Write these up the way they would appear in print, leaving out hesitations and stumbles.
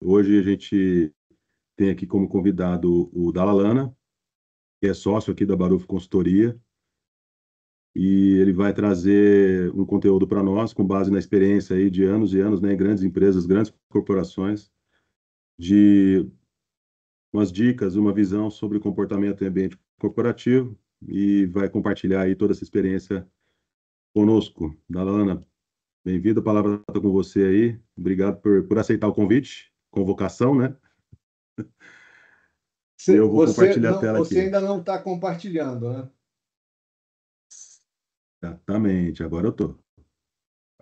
Hoje a gente tem aqui como convidado o Dalalana, que é sócio aqui da Baruf Consultoria, e ele vai trazer um conteúdo para nós com base na experiência aí de anos e anos, né, em grandes empresas, grandes corporações, de umas dicas, uma visão sobre comportamento e ambiente corporativo, e vai compartilhar aí toda essa experiência conosco. Dalalana, bem-vindo, a palavra está com você aí. Obrigado por aceitar o convite, convocação, né? E eu vou compartilhar a tela Você aqui. ainda não está compartilhando, né? Exatamente, agora eu tô.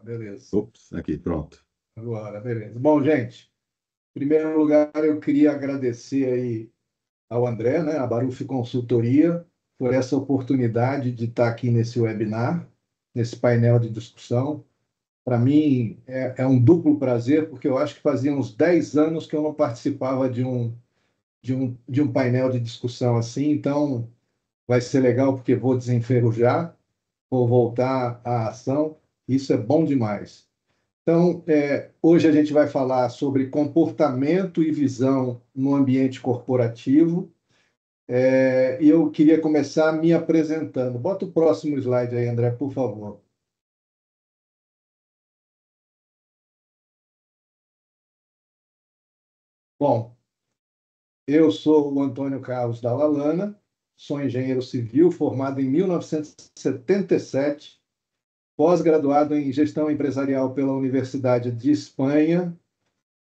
Beleza. Ops, aqui, pronto. Agora, beleza. Bom, gente, em primeiro lugar, eu queria agradecer aí ao André, né, a Baruf Consultoria, por essa oportunidade de estar aqui nesse webinar, nesse painel de discussão. Para mim, é um duplo prazer, porque eu acho que fazia uns 10 anos que eu não participava de um painel de discussão assim, então vai ser legal, porque vou desenferrujar, vou voltar à ação, isso é bom demais. Então, hoje a gente vai falar sobre comportamento e visão no ambiente corporativo. E eu queria começar me apresentando. Bota o próximo slide aí, André, por favor. Bom, eu sou o Antônio Carlos Dalalana, sou engenheiro civil formado em 1977, pós-graduado em gestão empresarial pela Universidade de Espanha,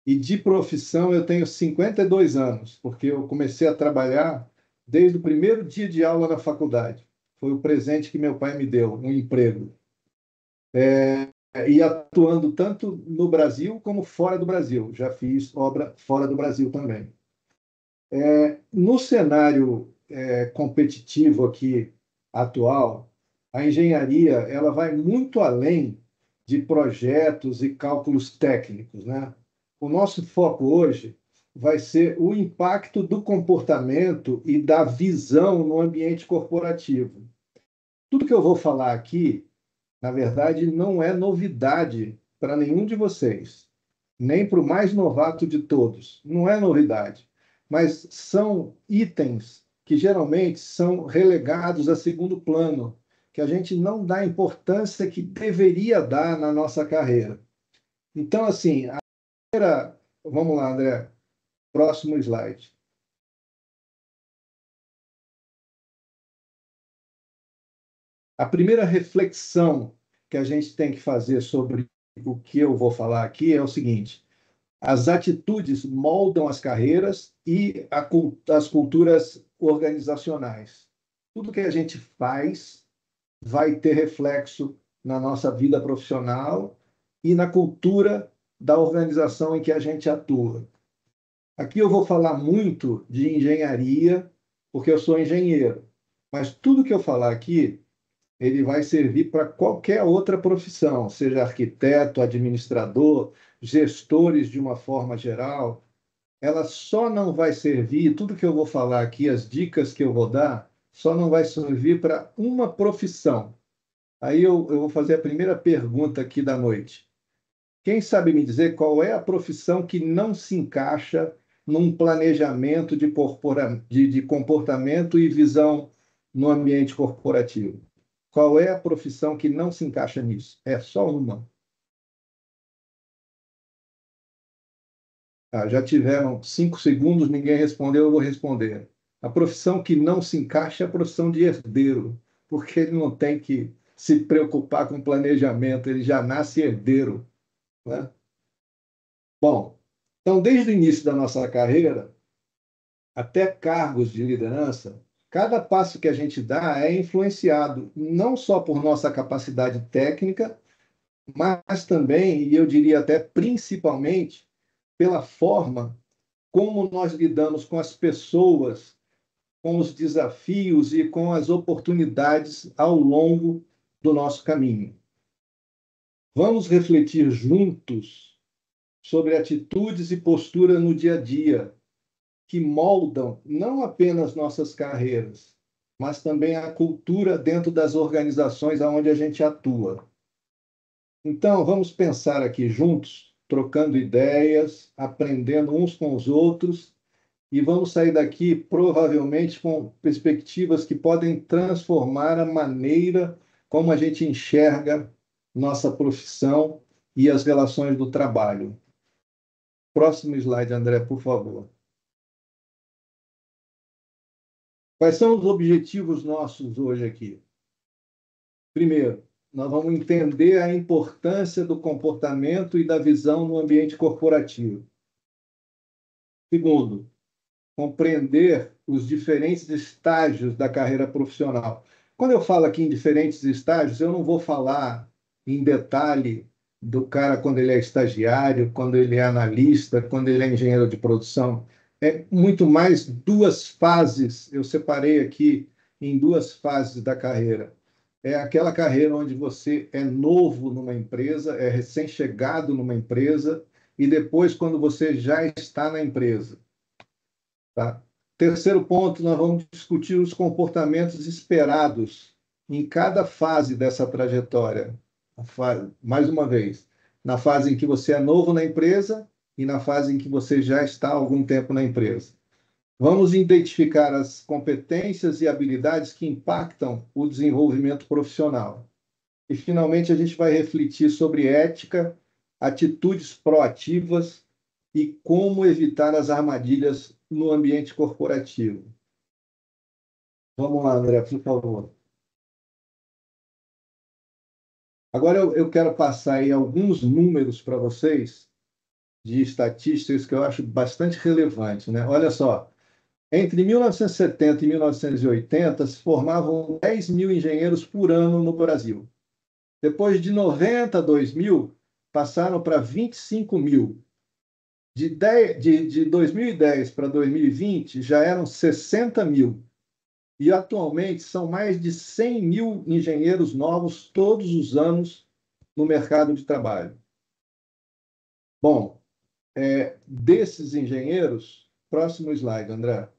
e de profissão eu tenho 52 anos, porque eu comecei a trabalhar desde o primeiro dia de aula na faculdade. Foi o presente que meu pai me deu, um emprego. E atuando tanto no Brasil como fora do Brasil. Já fiz obra fora do Brasil também. No cenário competitivo aqui atual, a engenharia ela vai muito além de projetos e cálculos técnicos, né? O nosso foco hoje vai ser o impacto do comportamento e da visão no ambiente corporativo. Tudo que eu vou falar aqui, na verdade, não é novidade para nenhum de vocês, nem para o mais novato de todos. Não é novidade, mas são itens que geralmente são relegados a segundo plano, que a gente não dá a importância que deveria dar na nossa carreira. Então, assim, vamos lá, André, próximo slide. A primeira reflexão que a gente tem que fazer sobre o que eu vou falar aqui é o seguinte: as atitudes moldam as carreiras e as culturas organizacionais. Tudo que a gente faz vai ter reflexo na nossa vida profissional e na cultura da organização em que a gente atua. Aqui eu vou falar muito de engenharia, porque eu sou engenheiro, mas tudo que eu falar aqui ele vai servir para qualquer outra profissão, seja arquiteto, administrador, gestores de uma forma geral. Ela só não vai servir, tudo que eu vou falar aqui, as dicas que eu vou dar, só não vai servir para uma profissão. Aí eu vou fazer a primeira pergunta aqui da noite. Quem sabe me dizer qual é a profissão que não se encaixa num planejamento de comportamento e visão no ambiente corporativo? Qual é a profissão que não se encaixa nisso? É só uma. Já tiveram 5 segundos, ninguém respondeu, eu vou responder. A profissão que não se encaixa é a profissão de herdeiro, porque ele não tem que se preocupar com planejamento, ele já nasce herdeiro, né? Bom, então, desde o início da nossa carreira, até cargos de liderança, cada passo que a gente dá é influenciado não só por nossa capacidade técnica, mas também, e eu diria até principalmente, pela forma como nós lidamos com as pessoas, com os desafios e com as oportunidades ao longo do nosso caminho. Vamos refletir juntos sobre atitudes e postura no dia a dia que moldam não apenas nossas carreiras, mas também a cultura dentro das organizações onde a gente atua. Então, vamos pensar aqui juntos, trocando ideias, aprendendo uns com os outros, e vamos sair daqui provavelmente com perspectivas que podem transformar a maneira como a gente enxerga nossa profissão e as relações do trabalho. Próximo slide, André, por favor. Quais são os objetivos nossos hoje aqui? Primeiro, nós vamos entender a importância do comportamento e da visão no ambiente corporativo. Segundo, compreender os diferentes estágios da carreira profissional. Quando eu falo aqui em diferentes estágios, eu não vou falar em detalhe do cara quando ele é estagiário, quando ele é analista, quando ele é engenheiro de produção. É muito mais duas fases, eu separei aqui em duas fases da carreira. É aquela carreira onde você é novo numa empresa, é recém-chegado numa empresa, e depois quando você já está na empresa. Tá? Terceiro ponto, nós vamos discutir os comportamentos esperados em cada fase dessa trajetória. Mais uma vez, na fase em que você é novo na empresa e na fase em que você já está há algum tempo na empresa. Vamos identificar as competências e habilidades que impactam o desenvolvimento profissional. E, finalmente, a gente vai refletir sobre ética, atitudes proativas e como evitar as armadilhas no ambiente corporativo. Vamos lá, André, por favor. Agora eu quero passar aí alguns números para vocês de estatísticas que eu acho bastante relevantes, né? Olha só, entre 1970 e 1980 se formavam 10 mil engenheiros por ano no Brasil. Depois de 90 a 2000, passaram para 25 mil. De 2010 para 2020, já eram 60 mil. E atualmente são mais de 100 mil engenheiros novos todos os anos no mercado de trabalho. Bom, desses engenheiros, próximo slide, André.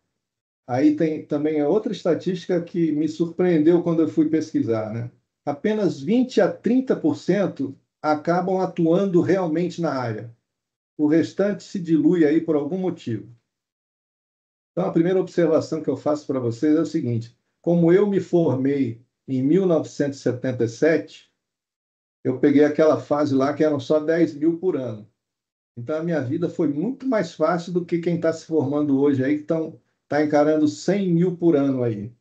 Aí tem também outra estatística que me surpreendeu quando eu fui pesquisar, né? Apenas 20 a 30% acabam atuando realmente na área. O restante se dilui aí por algum motivo. Então, a primeira observação que eu faço para vocês é o seguinte: como eu me formei em 1977, eu peguei aquela fase lá que eram só 10 mil por ano. Então, a minha vida foi muito mais fácil do que quem está se formando hoje aí, que está encarando 100 mil por ano aí.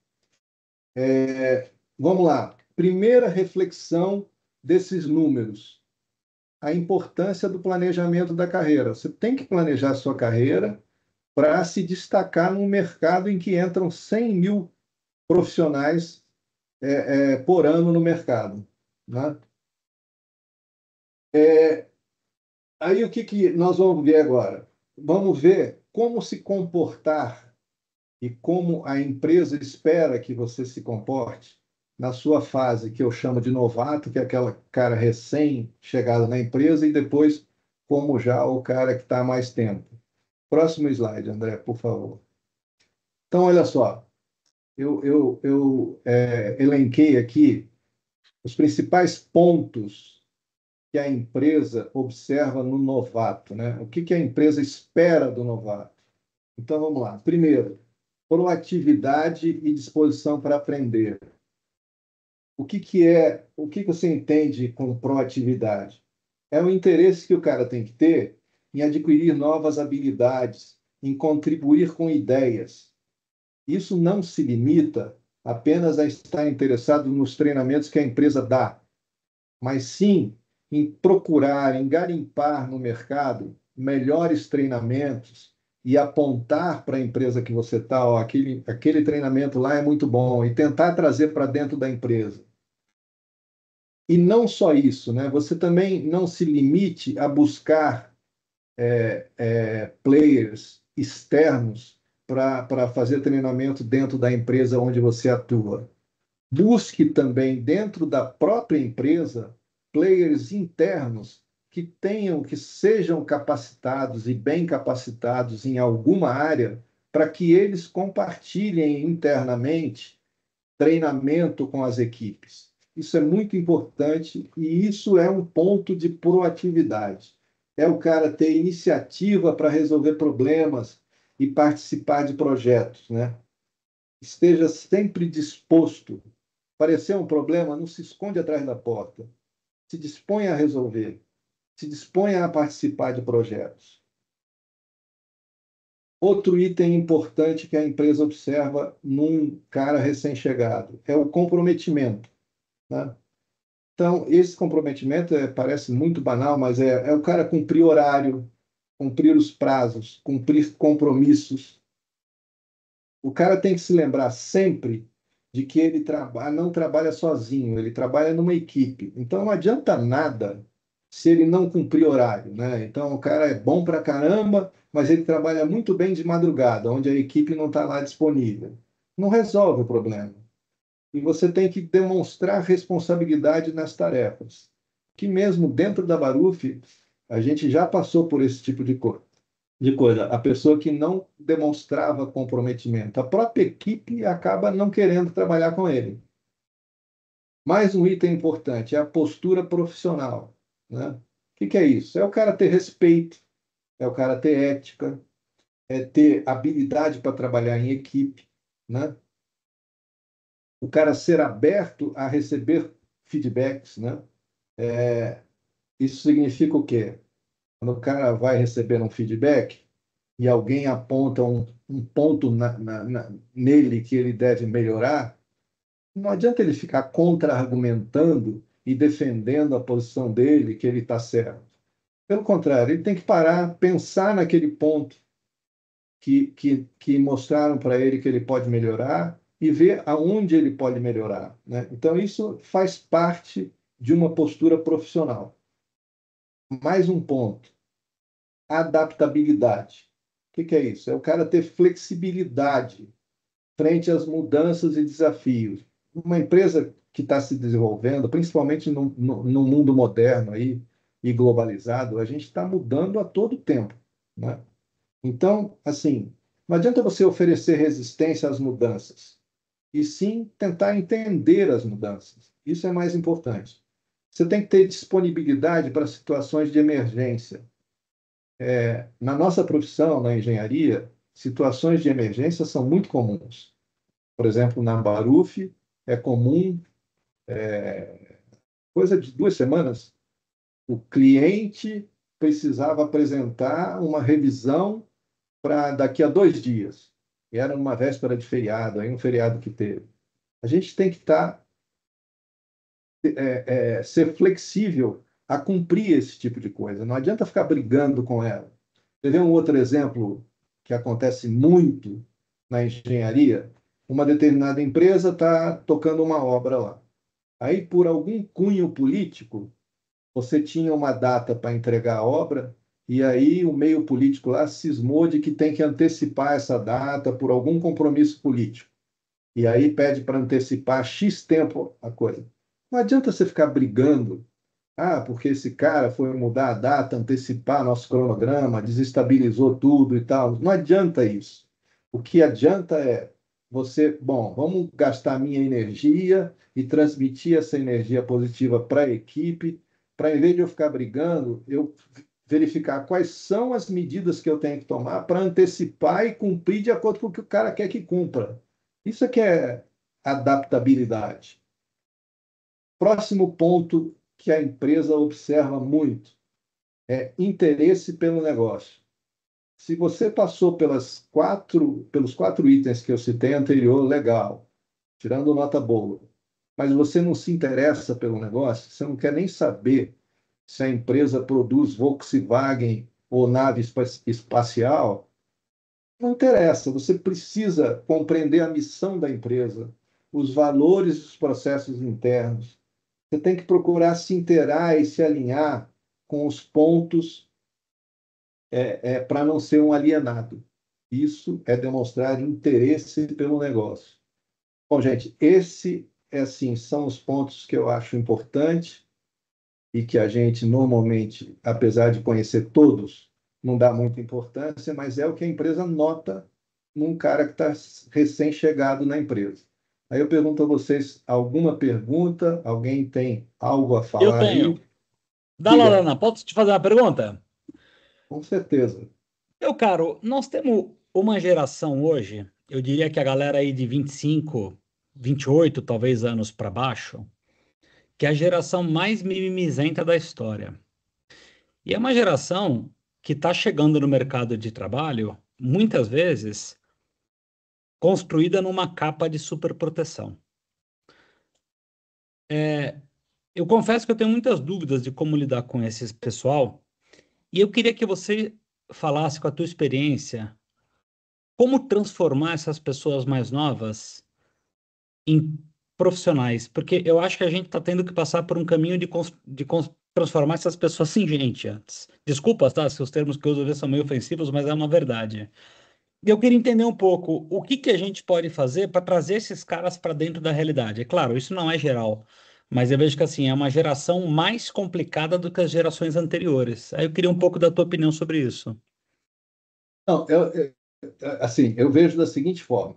Vamos lá. Primeira reflexão desses números: a importância do planejamento da carreira. Você tem que planejar a sua carreira para se destacar num mercado em que entram 100 mil profissionais por ano no mercado. Né? Aí o que nós vamos ver agora? Vamos ver como se comportar e como a empresa espera que você se comporte na sua fase, que eu chamo de novato, que é aquela cara recém-chegado na empresa, e depois como já o cara que está há mais tempo. Próximo slide, André, por favor. Então, olha só, eu elenquei aqui os principais pontos que a empresa observa no novato, né? O que a empresa espera do novato? Então, vamos lá. Primeiro, proatividade e disposição para aprender. O que você entende com proatividade? É o interesse que o cara tem que ter em adquirir novas habilidades, em contribuir com ideias. Isso não se limita apenas a estar interessado nos treinamentos que a empresa dá, mas sim em procurar, em garimpar no mercado melhores treinamentos e apontar para a empresa que você está, aquele treinamento lá é muito bom, e tentar trazer para dentro da empresa. E não só isso, né? Você também não se limite a buscar players externos para fazer treinamento dentro da empresa onde você atua. Busque também dentro da própria empresa players internos que sejam capacitados e bem capacitados em alguma área para que eles compartilhem internamente treinamento com as equipes. Isso é muito importante e isso é um ponto de proatividade. É o cara ter iniciativa para resolver problemas e participar de projetos, né? Esteja sempre disposto. Aparecer um problema, não se esconde atrás da porta. Se dispõe a resolver, se dispõe a participar de projetos. Outro item importante que a empresa observa num cara recém-chegado é o comprometimento, né? Então, esse comprometimento parece muito banal, mas é o cara cumprir horário, cumprir os prazos, cumprir compromissos. O cara tem que se lembrar sempre de que ele não trabalha sozinho, ele trabalha numa equipe. Então, não adianta nada se ele não cumprir horário, né? Então, o cara é bom pra caramba, mas ele trabalha muito bem de madrugada, onde a equipe não está lá disponível. Não resolve o problema. E você tem que demonstrar responsabilidade nas tarefas. Que mesmo dentro da Baruf, a gente já passou por esse tipo de coisa. A pessoa que não demonstrava comprometimento, a própria equipe acaba não querendo trabalhar com ele. Mais um item importante é a postura profissional, né? O que é isso? É o cara ter respeito, é o cara ter ética, é ter habilidade para trabalhar em equipe, né? O cara ser aberto a receber feedbacks, né? Isso significa o quê? Quando o cara vai receber um feedback e alguém aponta um ponto nele que ele deve melhorar, não adianta ele ficar contra-argumentando e defendendo a posição dele, que ele está certo. Pelo contrário, ele tem que parar, pensar naquele ponto que mostraram para ele que ele pode melhorar e ver aonde ele pode melhorar, né? Então, isso faz parte de uma postura profissional. Mais um ponto, adaptabilidade. O que é isso? É o cara ter flexibilidade frente às mudanças e desafios. Uma empresa que está se desenvolvendo, principalmente no mundo moderno aí, e globalizado, a gente está mudando a todo tempo, né? Então, assim, não adianta você oferecer resistência às mudanças, e sim tentar entender as mudanças. Isso é mais importante. Você tem que ter disponibilidade para situações de emergência. Na nossa profissão, na engenharia, situações de emergência são muito comuns. Por exemplo, na Baruf, é comum, coisa de 2 semanas, o cliente precisava apresentar uma revisão para daqui a 2 dias. E era uma véspera de feriado, aí um feriado que teve. A gente tem que ser flexível a cumprir esse tipo de coisa. Não adianta ficar brigando com ela. Você vê um outro exemplo que acontece muito na engenharia? Uma determinada empresa está tocando uma obra lá. Aí, por algum cunho político, você tinha uma data para entregar a obra, e aí o meio político lá cismou de que tem que antecipar essa data por algum compromisso político. E aí pede para antecipar X tempo a coisa. Não adianta você ficar brigando, porque esse cara foi mudar a data, antecipar nosso cronograma, desestabilizou tudo e tal. Não adianta isso. O que adianta é bom, vamos gastar minha energia e transmitir essa energia positiva para a equipe, para em vez de eu ficar brigando, eu verificar quais são as medidas que eu tenho que tomar para antecipar e cumprir de acordo com o que o cara quer que cumpra. Isso é que é adaptabilidade. Próximo ponto que a empresa observa muito é interesse pelo negócio. Se você passou pelos 4 itens que eu citei anterior, legal, tirando nota boa, mas você não se interessa pelo negócio, você não quer nem saber se a empresa produz Volkswagen ou nave espacial, não interessa. Você precisa compreender a missão da empresa, os valores e os processos internos. Você tem que procurar se inteirar e se alinhar com os pontos para não ser um alienado. Isso é demonstrar interesse pelo negócio. Bom, gente, assim, são os pontos que eu acho importantes e que a gente normalmente, apesar de conhecer todos, não dá muita importância, mas é o que a empresa nota num cara que está recém-chegado na empresa. Aí eu pergunto a vocês, alguma pergunta? Alguém tem algo a Eu falar aí? tenho. Diga, Dalalana, posso te fazer uma pergunta? com certeza. Meu caro, nós temos uma geração hoje, eu diria que a galera aí de 25, 28, talvez anos para baixo, que é a geração mais mimizenta da história. E é uma geração que está chegando no mercado de trabalho, muitas vezes, construída numa capa de superproteção. Eu confesso que eu tenho muitas dúvidas de como lidar com esse pessoal, e eu queria que você falasse com a tua experiência, como transformar essas pessoas mais novas em profissionais, porque eu acho que a gente está tendo que passar por um caminho de transformar essas pessoas em gente antes. Desculpa, tá? Se os termos que eu uso às vezes são meio ofensivos, mas é uma verdade. E eu queria entender um pouco o que que a gente pode fazer para trazer esses caras para dentro da realidade. É claro, isso não é geral, mas eu vejo que assim é uma geração mais complicada do que as gerações anteriores. Aí eu queria um pouco da tua opinião sobre isso. Não, assim, eu vejo da seguinte forma,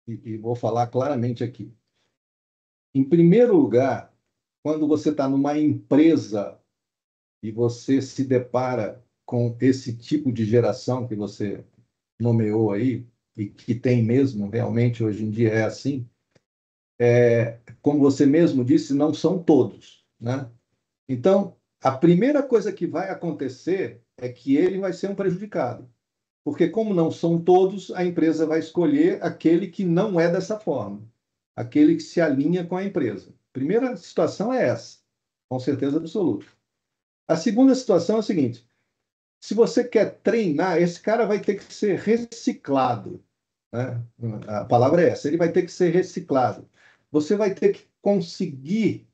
e vou falar claramente aqui. Em primeiro lugar, quando você está numa empresa e você se depara com esse tipo de geração que você nomeou aí, e que tem mesmo, realmente, hoje em dia é assim, como você mesmo disse, não são todos, né? Então, a primeira coisa que vai acontecer é que ele vai ser um prejudicado. Porque, como não são todos, a empresa vai escolher aquele que não é dessa forma, aquele que se alinha com a empresa. Primeira situação é essa, com certeza absoluta. A segunda situação é a seguinte: se você quer treinar, esse cara vai ter que ser reciclado, né? A palavra é essa, ele vai ter que ser reciclado. Você vai ter que conseguir.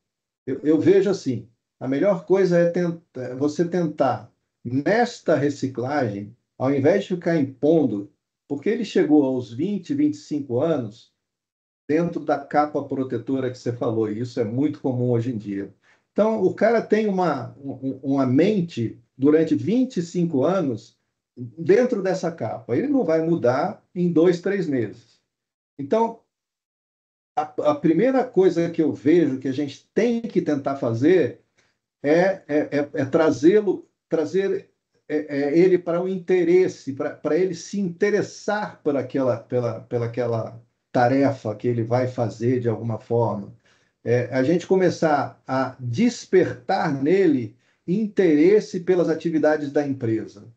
Eu vejo assim: a melhor coisa é você tentar, nesta reciclagem, ao invés de ficar impondo, porque ele chegou aos 20, 25 anos dentro da capa protetora que você falou, e isso é muito comum hoje em dia. Então, o cara tem uma mente durante 25 anos dentro dessa capa. Ele não vai mudar em 2, 3 meses. Então, a primeira coisa que eu vejo que a gente tem que tentar fazer é trazer ele para o interesse, para ele se interessar pelaquela tarefa que ele vai fazer de alguma forma. A gente começar a despertar nele interesse pelas atividades da empresa.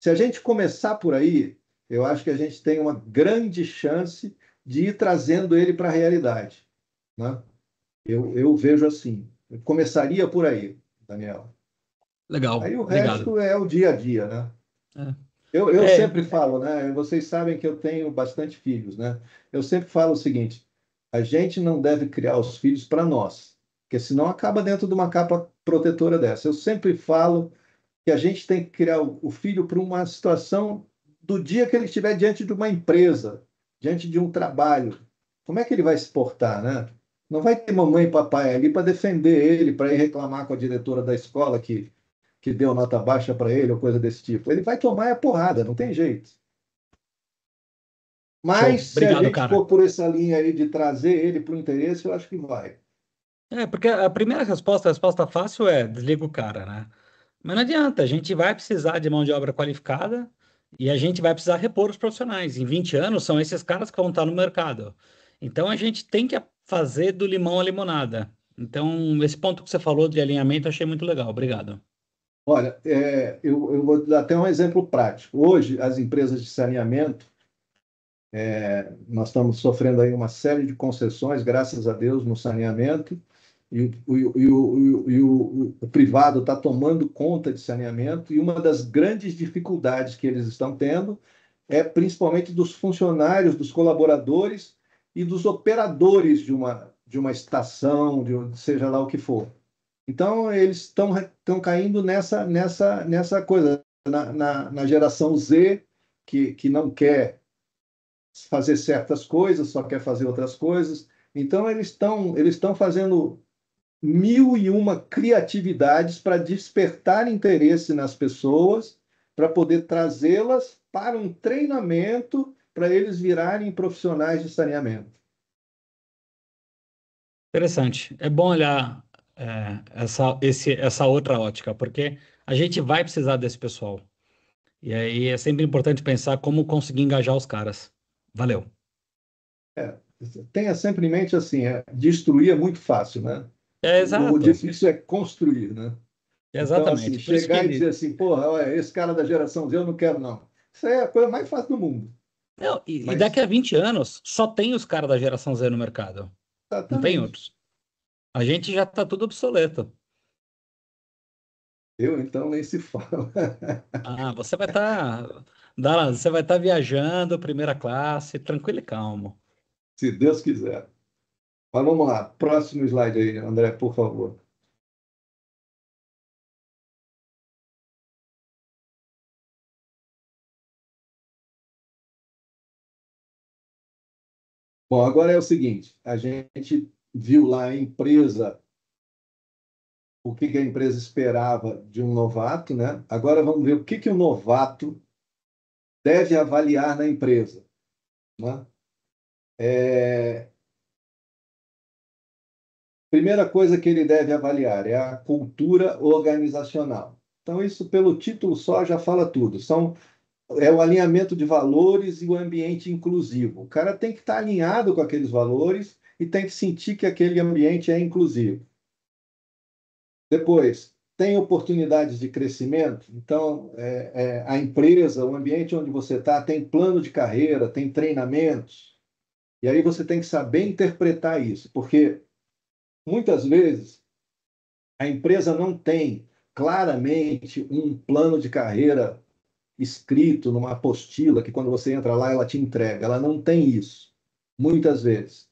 Se a gente começar por aí, eu acho que a gente tem uma grande chance de ir trazendo ele para a realidade, né? Eu vejo assim. Eu começaria por aí, Daniel. Legal, Aí o obrigado. resto é o dia a dia, né? Eu É, sempre falo, né? Vocês sabem que eu tenho bastante filhos, né? Eu sempre falo o seguinte: a gente não deve criar os filhos para nós, porque senão acaba dentro de uma capa protetora dessa. Eu sempre falo que a gente tem que criar o filho para uma situação do dia que ele estiver diante de uma empresa, diante de um trabalho. Como é que ele vai se portar, né? Não vai ter mamãe e papai ali para defender ele, para ir reclamar com a diretora da escola que deu nota baixa para ele ou coisa desse tipo. Ele vai tomar a porrada, não tem jeito. Mas show, se a obrigado, gente cara. for por essa linha aí de trazer ele para o interesse, eu acho que vai. É, porque a primeira resposta, a resposta fácil é desliga o cara, né? Mas não adianta, a gente vai precisar de mão de obra qualificada e a gente vai precisar repor os profissionais. Em 20 anos são esses caras que vão estar no mercado. Então a gente tem que fazer do limão a limonada. Então, esse ponto que você falou de alinhamento eu achei muito legal. Obrigado. Olha, eu vou dar até um exemplo prático. Hoje, as empresas de saneamento, nós estamos sofrendo aí uma série de concessões, graças a Deus, no saneamento, e o privado está tomando conta de saneamento, e uma das grandes dificuldades que eles estão tendo é principalmente dos funcionários, dos colaboradores e dos operadores de uma estação, seja lá o que for. Então, eles estão caindo nessa coisa, na geração Z, que não quer fazer certas coisas, só quer fazer outras coisas. Então, eles estão fazendo mil e uma criatividades para despertar interesse nas pessoas, para poder trazê-las para um treinamento para eles virarem profissionais de saneamento. Interessante. É bom olhar essa outra ótica, porque a gente vai precisar desse pessoal. E aí é sempre importante pensar como conseguir engajar os caras. Valeu. É, tenha sempre em mente assim, destruir é muito fácil, né? É O exato. difícil é construir, né? Então, assim, Exatamente. Por isso chegar e dizer que. assim, porra, olha, esse cara da geração Z eu não quero, não. Isso aí é a coisa mais fácil do mundo. Não, e daqui Mas, a 20 anos só tem os caras da geração Z no mercado. Não tem exatamente. outros. A gente já está tudo obsoleto. Eu, então, nem se fala. Ah, você vai estar viajando, primeira classe, tranquilo e calmo. Se Deus quiser. Mas vamos lá. Próximo slide aí, André, por favor. Bom, agora é o seguinte: a gente viu lá a empresa, o que que a empresa esperava de um novato, né? Agora vamos ver o que que o novato deve avaliar na empresa, né? É, primeira coisa que ele deve avaliar é a cultura organizacional. Então, isso pelo título só já fala tudo. É o alinhamento de valores e o ambiente inclusivo. O cara tem que estar alinhado com aqueles valores e tem que sentir que aquele ambiente é inclusivo. Depois, tem oportunidades de crescimento. Então, a empresa, o ambiente onde você está, tem plano de carreira, tem treinamentos. E aí você tem que saber interpretar isso, porque muitas vezes a empresa não tem claramente um plano de carreira escrito numa apostila que quando você entra lá ela te entrega. Ela não tem isso, muitas vezes.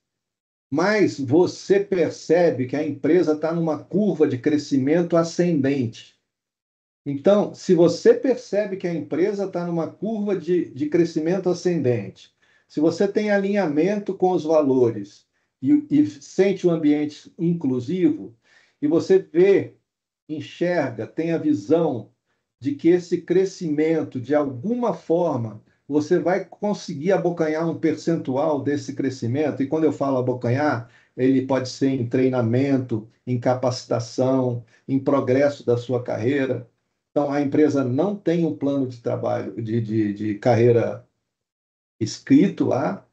Mas você percebe que a empresa está numa curva de crescimento ascendente. Então, se você percebe que a empresa está numa curva de crescimento ascendente, se você tem alinhamento com os valores e sente um ambiente inclusivo, e você vê, enxerga, tem a visão de que esse crescimento, de alguma forma, você vai conseguir abocanhar um percentual desse crescimento, e quando eu falo abocanhar, ele pode ser em treinamento, em capacitação, em progresso da sua carreira. Então, a empresa não tem um plano de trabalho, de carreira escrito lá,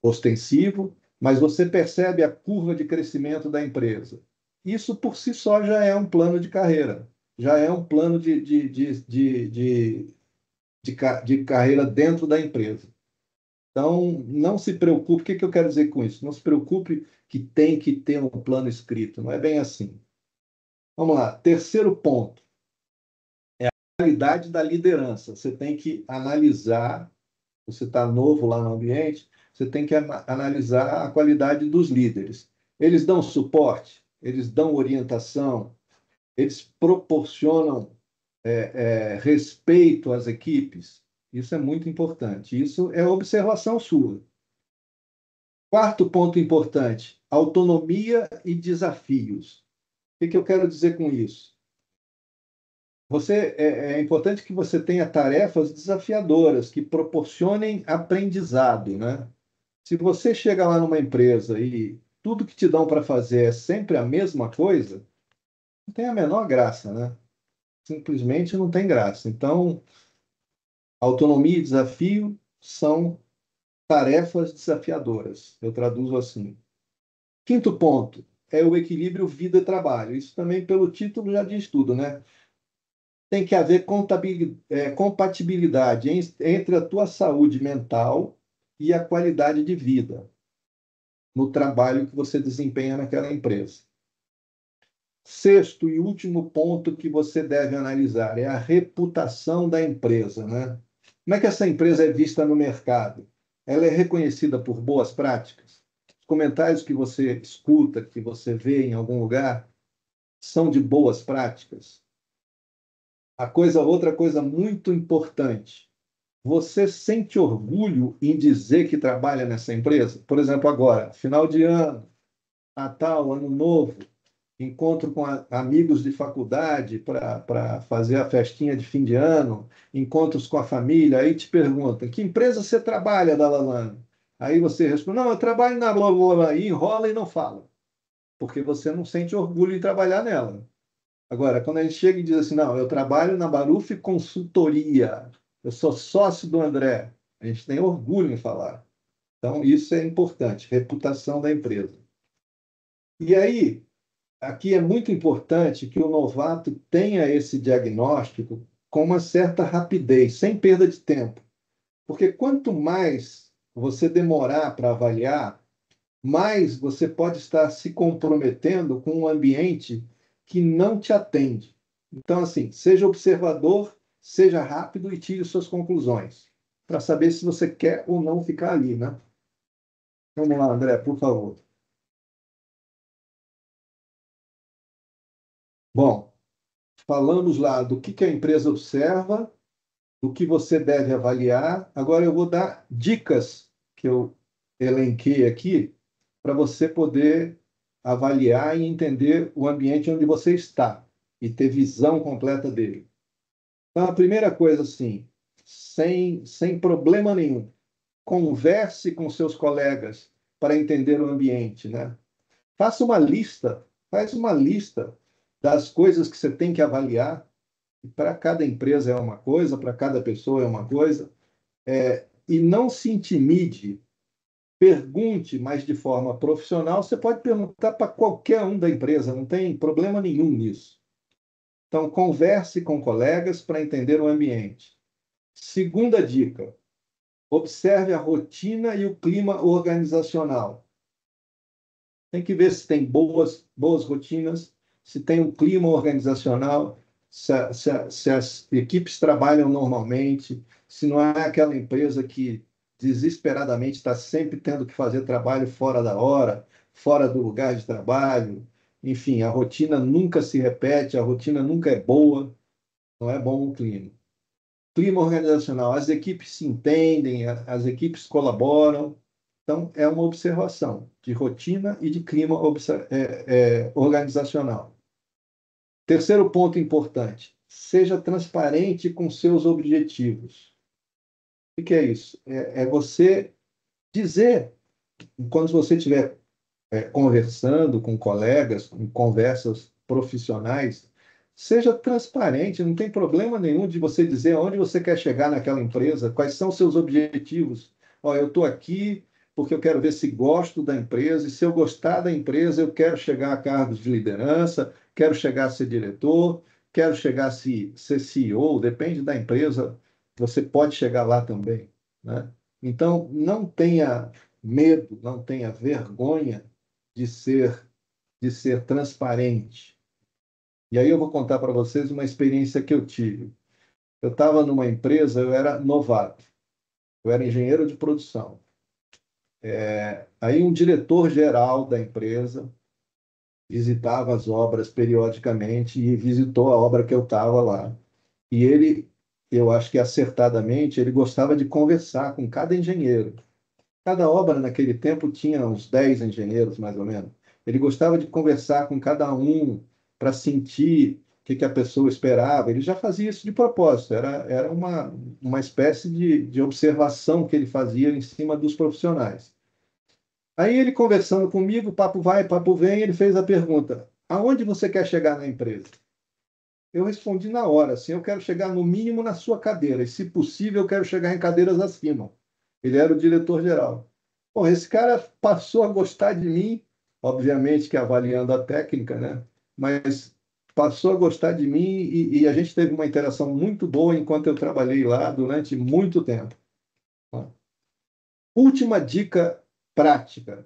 ostensivo, mas você percebe a curva de crescimento da empresa. Isso por si só já é um plano de carreira, já é um plano de carreira dentro da empresa. Então, não se preocupe. O que eu quero dizer com isso? Não se preocupe que tem que ter um plano escrito. Não é bem assim. Vamos lá. Terceiro ponto. Qualidade da liderança. Você tem que analisar, você está novo lá no ambiente, você tem que analisar a qualidade dos líderes. Eles dão suporte, eles dão orientação, eles proporcionam respeito às equipes. Isso é muito importante. Isso é observação sua. Quarto ponto importante: autonomia e desafios. O que eu quero dizer com isso? É importante que você tenha tarefas desafiadoras que proporcionem aprendizado, né? Se você chega lá numa empresa e tudo que te dão para fazer é sempre a mesma coisa, não tem a menor graça, né? Simplesmente não tem graça. Então, autonomia e desafio são tarefas desafiadoras. Eu traduzo assim. Quinto ponto é o equilíbrio vida-trabalho. Isso também, pelo título, já diz tudo, né? Tem que haver compatibilidade entre a tua saúde mental e a qualidade de vida no trabalho que você desempenha naquela empresa. Sexto e último ponto que você deve analisar é a reputação da empresa, né? Como é que essa empresa é vista no mercado? Ela é reconhecida por boas práticas? Os comentários que você escuta, que você vê em algum lugar, são de boas práticas? Outra coisa muito importante, você sente orgulho em dizer que trabalha nessa empresa? Por exemplo, agora, final de ano, Natal, Ano Novo, encontro com amigos de faculdade para fazer a festinha de fim de ano, encontros com a família, aí te perguntam, que empresa você trabalha, Dalalana? Aí você responde, não, eu trabalho na blá, blá, blá, e enrola e não fala. porque você não sente orgulho em trabalhar nela. Agora, quando a gente chega e diz assim, não, eu trabalho na Baruf Consultoria, eu sou sócio do André, a gente tem orgulho em falar. Então, isso é importante, reputação da empresa. E aí, aqui é muito importante que o novato tenha esse diagnóstico com uma certa rapidez, sem perda de tempo. Porque quanto mais você demorar para avaliar, mais você pode estar se comprometendo com um ambiente que não te atende. Então, assim, seja observador, seja rápido e tire suas conclusões, para saber se você quer ou não ficar ali, né? Vamos lá, André, por favor. Bom, falamos lá do que a empresa observa, do que você deve avaliar. Agora eu vou dar dicas que eu elenquei aqui para você poder avaliar e entender o ambiente onde você está e ter visão completa dele. Então, a primeira coisa, assim, sem problema nenhum, converse com seus colegas para entender o ambiente, né? Faça uma lista, faz uma lista das coisas que você tem que avaliar. Para cada empresa é uma coisa, para cada pessoa é uma coisa. E não se intimide, pergunte, mas de forma profissional. Você pode perguntar para qualquer um da empresa, não tem problema nenhum nisso. Então, converse com colegas para entender o ambiente. Segunda dica: observe a rotina e o clima organizacional. Tem que ver se tem boas rotinas, se tem um clima organizacional, se as equipes trabalham normalmente, se não é aquela empresa que desesperadamente está sempre tendo que fazer trabalho fora da hora, fora do lugar de trabalho. Enfim, a rotina nunca se repete, a rotina nunca é boa, não é bom o clima. Clima organizacional, as equipes se entendem, as equipes colaboram. Então, é uma observação de rotina e de clima organizacional. Terceiro ponto importante: seja transparente com seus objetivos. O que é isso? É você dizer, quando você estiver conversando com colegas, em conversas profissionais, seja transparente, não tem problema nenhum de você dizer onde você quer chegar naquela empresa, quais são seus objetivos. Ó, eu estou aqui porque eu quero ver se gosto da empresa, e se eu gostar da empresa, eu quero chegar a cargos de liderança, quero chegar a ser diretor, quero chegar a ser CEO, depende da empresa, você pode chegar lá também, né? Então, não tenha medo, não tenha vergonha de ser transparente. E aí eu vou contar para vocês uma experiência que eu tive. Eu estava numa empresa, eu era novato, eu era engenheiro de produção. Aí um diretor-geral da empresa visitava as obras periodicamente e visitou a obra que eu estava lá. E ele, eu acho que acertadamente, ele gostava de conversar com cada engenheiro. Cada obra naquele tempo tinha uns 10 engenheiros, mais ou menos. Ele gostava de conversar com cada um para sentir o que a pessoa esperava. Ele já fazia isso de propósito, era uma espécie de observação que ele fazia em cima dos profissionais. Aí ele conversando comigo, papo vai, papo vem, ele fez a pergunta: aonde você quer chegar na empresa? Eu respondi na hora, assim, eu quero chegar no mínimo na sua cadeira, e se possível, eu quero chegar em cadeiras acima. Ele era o diretor-geral. Bom, esse cara passou a gostar de mim, obviamente que avaliando a técnica, né? Mas passou a gostar de mim e a gente teve uma interação muito boa enquanto eu trabalhei lá durante muito tempo. Última dica prática: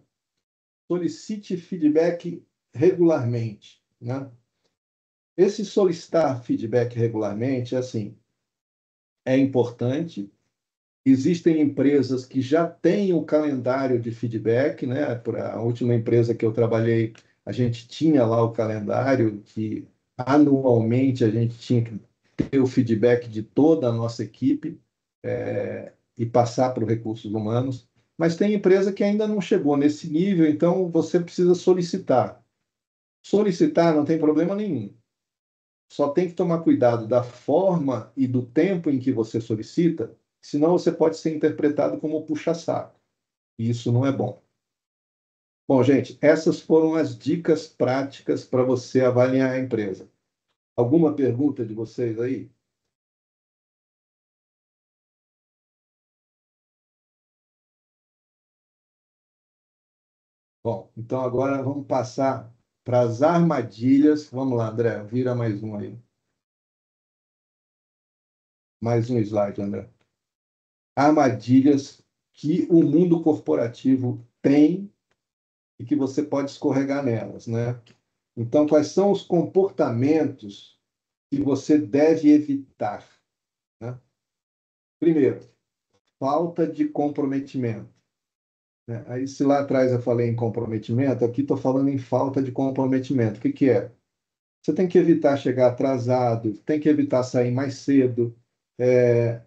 solicite feedback regularmente, né? Esse solicitar feedback regularmente, assim, é importante. Existem empresas que já têm o calendário de feedback, né? Para a última empresa que eu trabalhei, a gente tinha lá o calendário que anualmente a gente tinha que ter o feedback de toda a nossa equipe e passar para os recursos humanos. Mas tem empresa que ainda não chegou nesse nível, então você precisa solicitar. Solicitar não tem problema nenhum. Só tem que tomar cuidado da forma e do tempo em que você solicita, senão você pode ser interpretado como puxa-saco. E isso não é bom. Bom, gente, essas foram as dicas práticas para você avaliar a empresa. Alguma pergunta de vocês aí? Bom, então agora vamos passar para as armadilhas. Vamos lá, André, vira mais um aí. Mais um slide, André. Armadilhas que o mundo corporativo tem e que você pode escorregar nelas, né? Então, quais são os comportamentos que você deve evitar, né? Primeiro, falta de comprometimento, né? Aí, se lá atrás eu falei em comprometimento, aqui estou falando em falta de comprometimento. O que que é? Você tem que evitar chegar atrasado, tem que evitar sair mais cedo, é,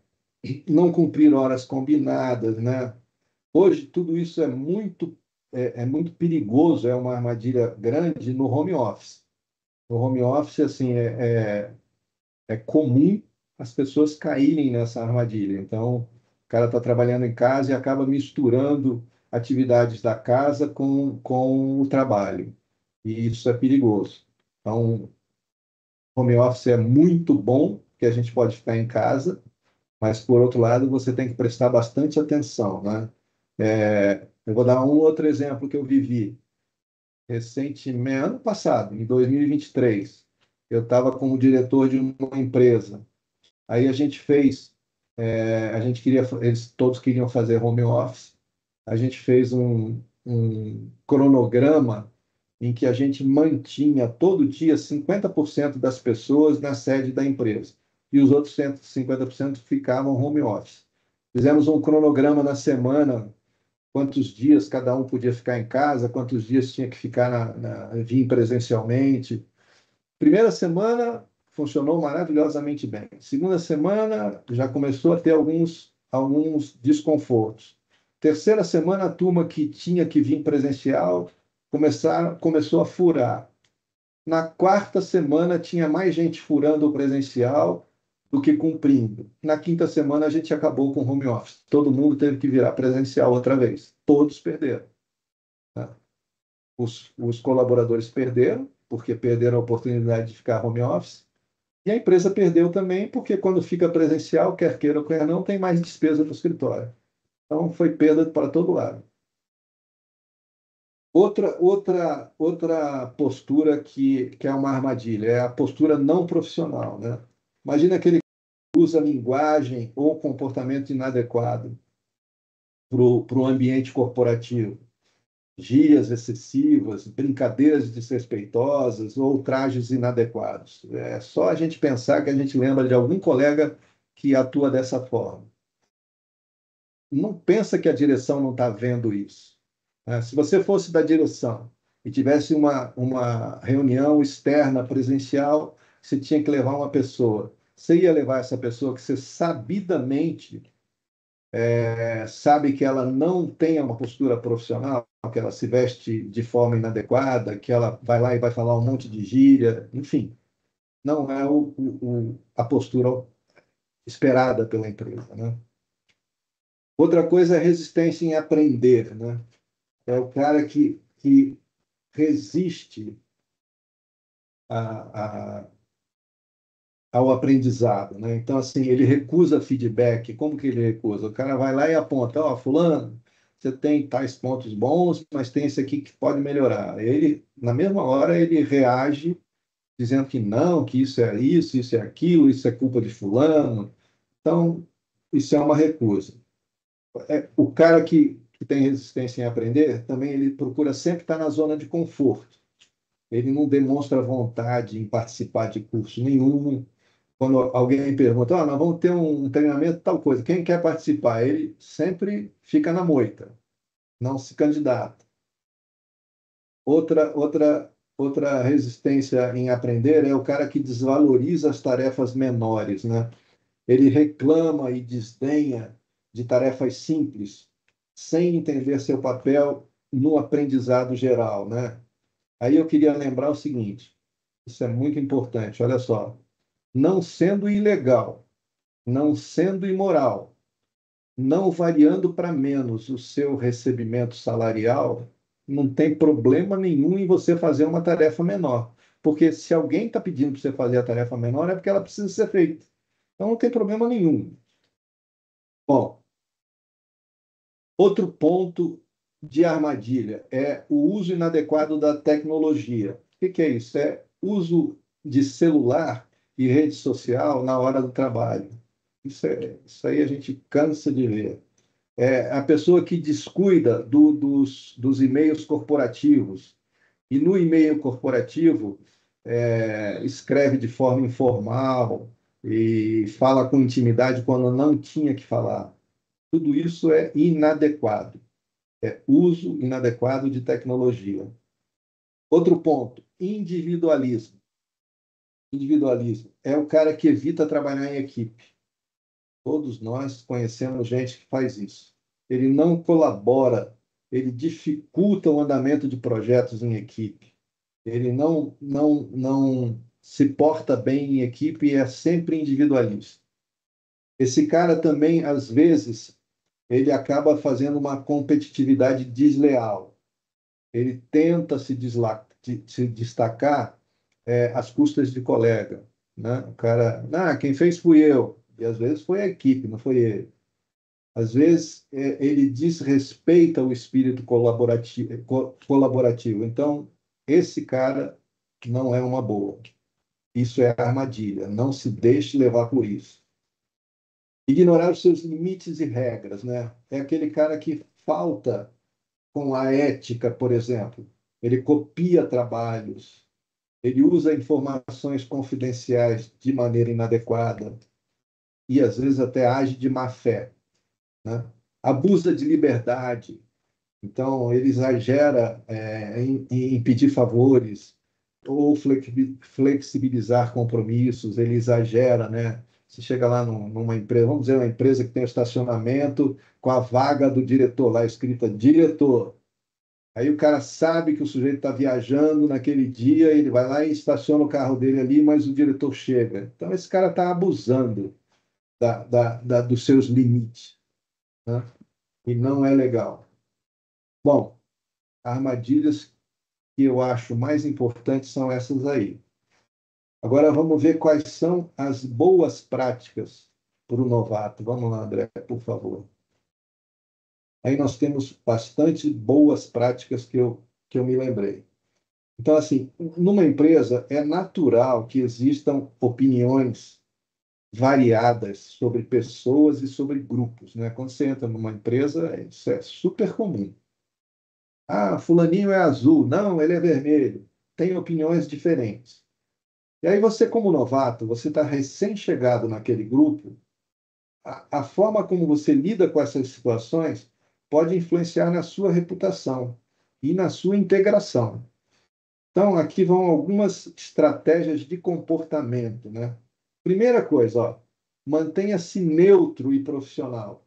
não cumprir horas combinadas, né? Hoje, tudo isso é muito perigoso, é uma armadilha grande no home office. No home office, assim, é comum as pessoas caírem nessa armadilha. Então, o cara está trabalhando em casa e acaba misturando atividades da casa com o trabalho. E isso é perigoso. Então, home office é muito bom, que a gente pode ficar em casa, mas, por outro lado, você tem que prestar bastante atenção, né? Eu vou dar um outro exemplo que eu vivi recentemente, ano passado, em 2023. Eu estava como diretor de uma empresa. Aí a gente queria, eles todos queriam fazer home office. A gente fez um cronograma em que a gente mantinha todo dia 50% das pessoas na sede da empresa e os outros 150% ficavam home office. Fizemos um cronograma na semana, quantos dias cada um podia ficar em casa, quantos dias tinha que ficar vir presencialmente. Primeira semana funcionou maravilhosamente bem. Segunda semana já começou a ter alguns desconfortos. Terceira semana, a turma que tinha que vir presencial começou a furar. Na quarta semana, tinha mais gente furando o presencial do que cumprindo. Na quinta semana, a gente acabou com o home office. Todo mundo teve que virar presencial outra vez. Todos perderam, tá? Os colaboradores perderam, porque perderam a oportunidade de ficar home office, e a empresa perdeu também, porque quando fica presencial, quer queira ou quer não, tem mais despesa no escritório. Então, foi perda para todo lado. Outra postura que é uma armadilha é a postura não profissional, né? Imagina aquele que usa linguagem ou comportamento inadequado para o ambiente corporativo. Gírias excessivas, brincadeiras desrespeitosas ou trajes inadequados. É só a gente pensar que a gente lembra de algum colega que atua dessa forma. Não pensa que a direção não está vendo isso, né? Se você fosse da direção e tivesse uma reunião externa presencial, você tinha que levar uma pessoa. Você ia levar essa pessoa que você sabidamente sabe que ela não tem uma postura profissional, que ela se veste de forma inadequada, que ela vai lá e vai falar um monte de gíria, enfim, não é a postura esperada pela empresa, né? Outra coisa é resistência em aprender, né? É o cara que resiste a, a, ao aprendizado, né? Então, assim, ele recusa feedback. Como que ele recusa? O cara vai lá e aponta, ó, fulano, você tem tais pontos bons, mas tem esse aqui que pode melhorar. Ele, na mesma hora, ele reage dizendo que não, que isso é aquilo, isso é culpa de fulano. Então, isso é uma recusa. O cara que tem resistência em aprender, também ele procura sempre estar na zona de conforto. Ele não demonstra vontade em participar de curso nenhum. Quando alguém pergunta, nós vamos ter um treinamento tal coisa, quem quer participar? Ele sempre fica na moita, não se candidata. Outra resistência em aprender é o cara que desvaloriza as tarefas menores, né? Ele reclama e desdenha de tarefas simples, sem entender seu papel no aprendizado geral, né? Aí eu queria lembrar o seguinte, isso é muito importante, olha só, não sendo ilegal, não sendo imoral, não variando para menos o seu recebimento salarial, não tem problema nenhum em você fazer uma tarefa menor. Porque se alguém está pedindo para você fazer a tarefa menor, é porque ela precisa ser feita. Então não tem problema nenhum. Bom, outro ponto de armadilha é o uso inadequado da tecnologia. O que é isso? É uso de celular e rede social na hora do trabalho. Isso aí a gente cansa de ver. É a pessoa que descuida dos e-mails corporativos. E no e-mail corporativo, escreve de forma informal e fala com intimidade quando não tinha que falar. Tudo isso é inadequado, é uso inadequado de tecnologia. Outro ponto, individualismo. Individualismo é o cara que evita trabalhar em equipe. Todos nós conhecemos gente que faz isso. Ele não colabora, ele dificulta o andamento de projetos em equipe. Ele não se porta bem em equipe e é sempre individualista. Esse cara também, às vezes, ele acaba fazendo uma competitividade desleal. Ele tenta se destacar às custas de colega, né? O cara, quem fez fui eu. E às vezes foi a equipe, não foi ele. Às vezes ele desrespeita o espírito colaborativo. Então, esse cara não é uma boa. Isso é armadilha. Não se deixe levar por isso. Ignorar os seus limites e regras, né? É aquele cara que falta com a ética, por exemplo. Ele copia trabalhos, ele usa informações confidenciais de maneira inadequada e às vezes até age de má fé, né? Abusa de liberdade. Então, ele exagera em pedir favores ou flexibilizar compromissos, ele exagera, né? Você chega lá numa empresa, vamos dizer, uma empresa que tem um estacionamento com a vaga do diretor lá escrita diretor. Aí o cara sabe que o sujeito está viajando naquele dia, ele vai lá e estaciona o carro dele ali, mas o diretor chega. Então, esse cara está abusando dos seus limites, né? E não é legal. Bom, armadilhas que eu acho mais importantes são essas aí. Agora vamos ver quais são as boas práticas para o novato. Vamos lá, André, por favor. Aí nós temos bastante boas práticas que eu me lembrei. Então, assim, numa empresa é natural que existam opiniões variadas sobre pessoas e sobre grupos, né? Quando você entra numa empresa, isso é super comum. Fulaninho é azul. Não, ele é vermelho. Tem opiniões diferentes. E aí você, como novato, você está recém-chegado naquele grupo, a forma como você lida com essas situações pode influenciar na sua reputação e na sua integração. Então, aqui vão algumas estratégias de comportamento, né? Primeira coisa, ó, mantenha-se neutro e profissional.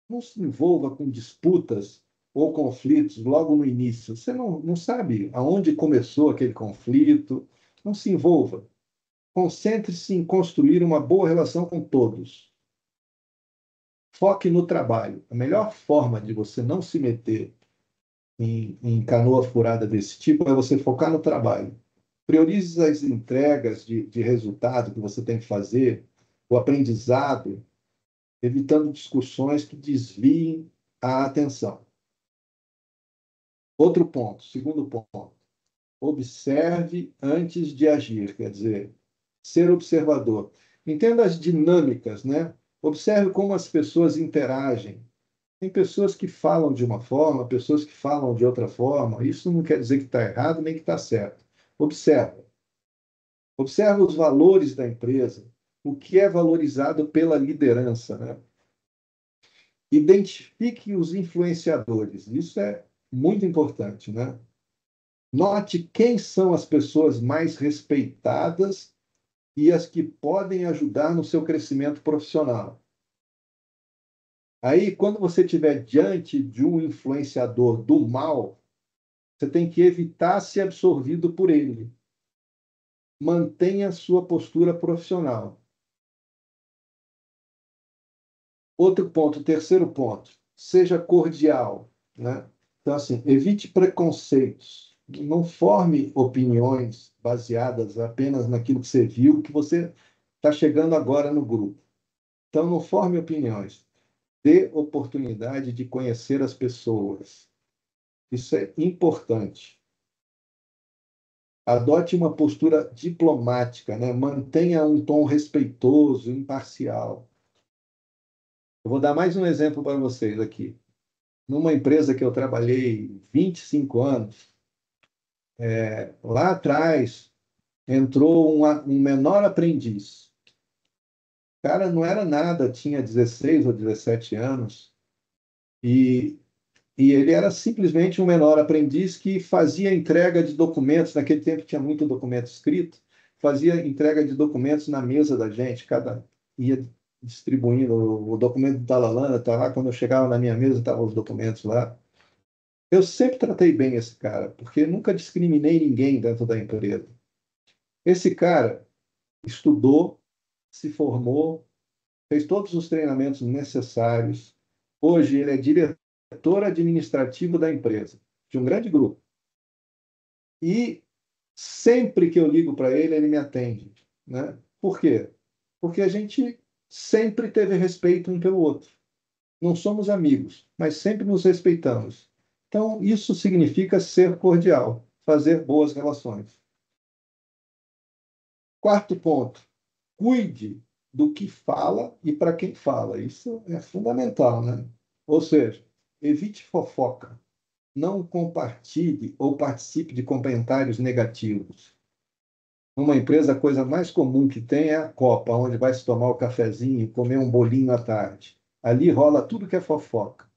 Não se envolva com disputas ou conflitos logo no início. Você não sabe aonde começou aquele conflito. Não se envolva. Concentre-se em construir uma boa relação com todos. Foque no trabalho. A melhor forma de você não se meter em canoa furada desse tipo é você focar no trabalho. Priorize as entregas de resultado que você tem que fazer, o aprendizado, evitando discussões que desviem a atenção. Outro ponto, segundo ponto, observe antes de agir, quer dizer, ser observador. Entenda as dinâmicas, né? Observe como as pessoas interagem. Tem pessoas que falam de uma forma, pessoas que falam de outra forma. Isso não quer dizer que está errado nem que está certo. Observa. Observa os valores da empresa, o que é valorizado pela liderança, né? Identifique os influenciadores. Isso é muito importante, né? Note quem são as pessoas mais respeitadas e as que podem ajudar no seu crescimento profissional. Aí, quando você estiver diante de um influenciador do mal, você tem que evitar ser absorvido por ele. Mantenha sua postura profissional. Outro ponto, terceiro ponto, seja cordial, né? Então, assim, evite preconceitos. Não forme opiniões baseadas apenas naquilo que você viu, que você está chegando agora no grupo. Então, não forme opiniões. Dê oportunidade de conhecer as pessoas. Isso é importante. Adote uma postura diplomática, né? Mantenha um tom respeitoso, imparcial. Eu vou dar mais um exemplo para vocês aqui. Numa empresa que eu trabalhei 25 anos, lá atrás entrou um menor aprendiz. O cara não era nada, tinha 16 ou 17 anos, e, e ele era simplesmente um menor aprendiz que fazia entrega de documentos. Naquele tempo tinha muito documento escrito, fazia entrega de documentos na mesa da gente, cada ia distribuindo o documento da Lalana, tá lá, quando eu chegava na minha mesa, estavam os documentos lá. Eu sempre tratei bem esse cara, porque nunca discriminei ninguém dentro da empresa. Esse cara estudou, se formou, fez todos os treinamentos necessários. Hoje ele é diretor administrativo da empresa, de um grande grupo. E sempre que eu ligo para ele, ele me atende, né? Por quê? Porque a gente sempre teve respeito um pelo outro. Não somos amigos, mas sempre nos respeitamos. Então, isso significa ser cordial, fazer boas relações. Quarto ponto, cuide do que fala e para quem fala. Isso é fundamental, né? Ou seja, evite fofoca. Não compartilhe ou participe de comentários negativos. Numa empresa, a coisa mais comum que tem é a copa, onde vai se tomar o cafezinho, comer um bolinho à tarde. Ali rola tudo que é fofoca.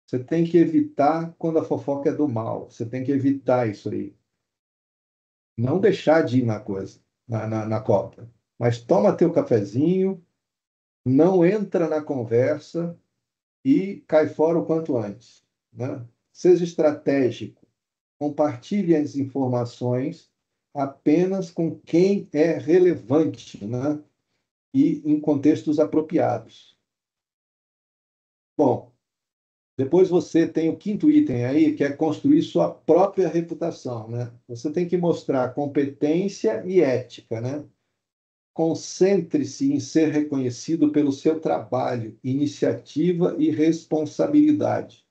Você tem que evitar quando a fofoca é do mal. Você tem que evitar isso aí. Não deixar de ir na coisa, na copa. Mas toma teu cafezinho, não entra na conversa e cai fora o quanto antes, né? Seja estratégico. Compartilhe as informações apenas com quem é relevante, né? E em contextos apropriados. Bom, depois você tem o quinto item aí, que é construir sua própria reputação, né? Você tem que mostrar competência e ética, né? Concentre-se em ser reconhecido pelo seu trabalho, iniciativa e responsabilidade.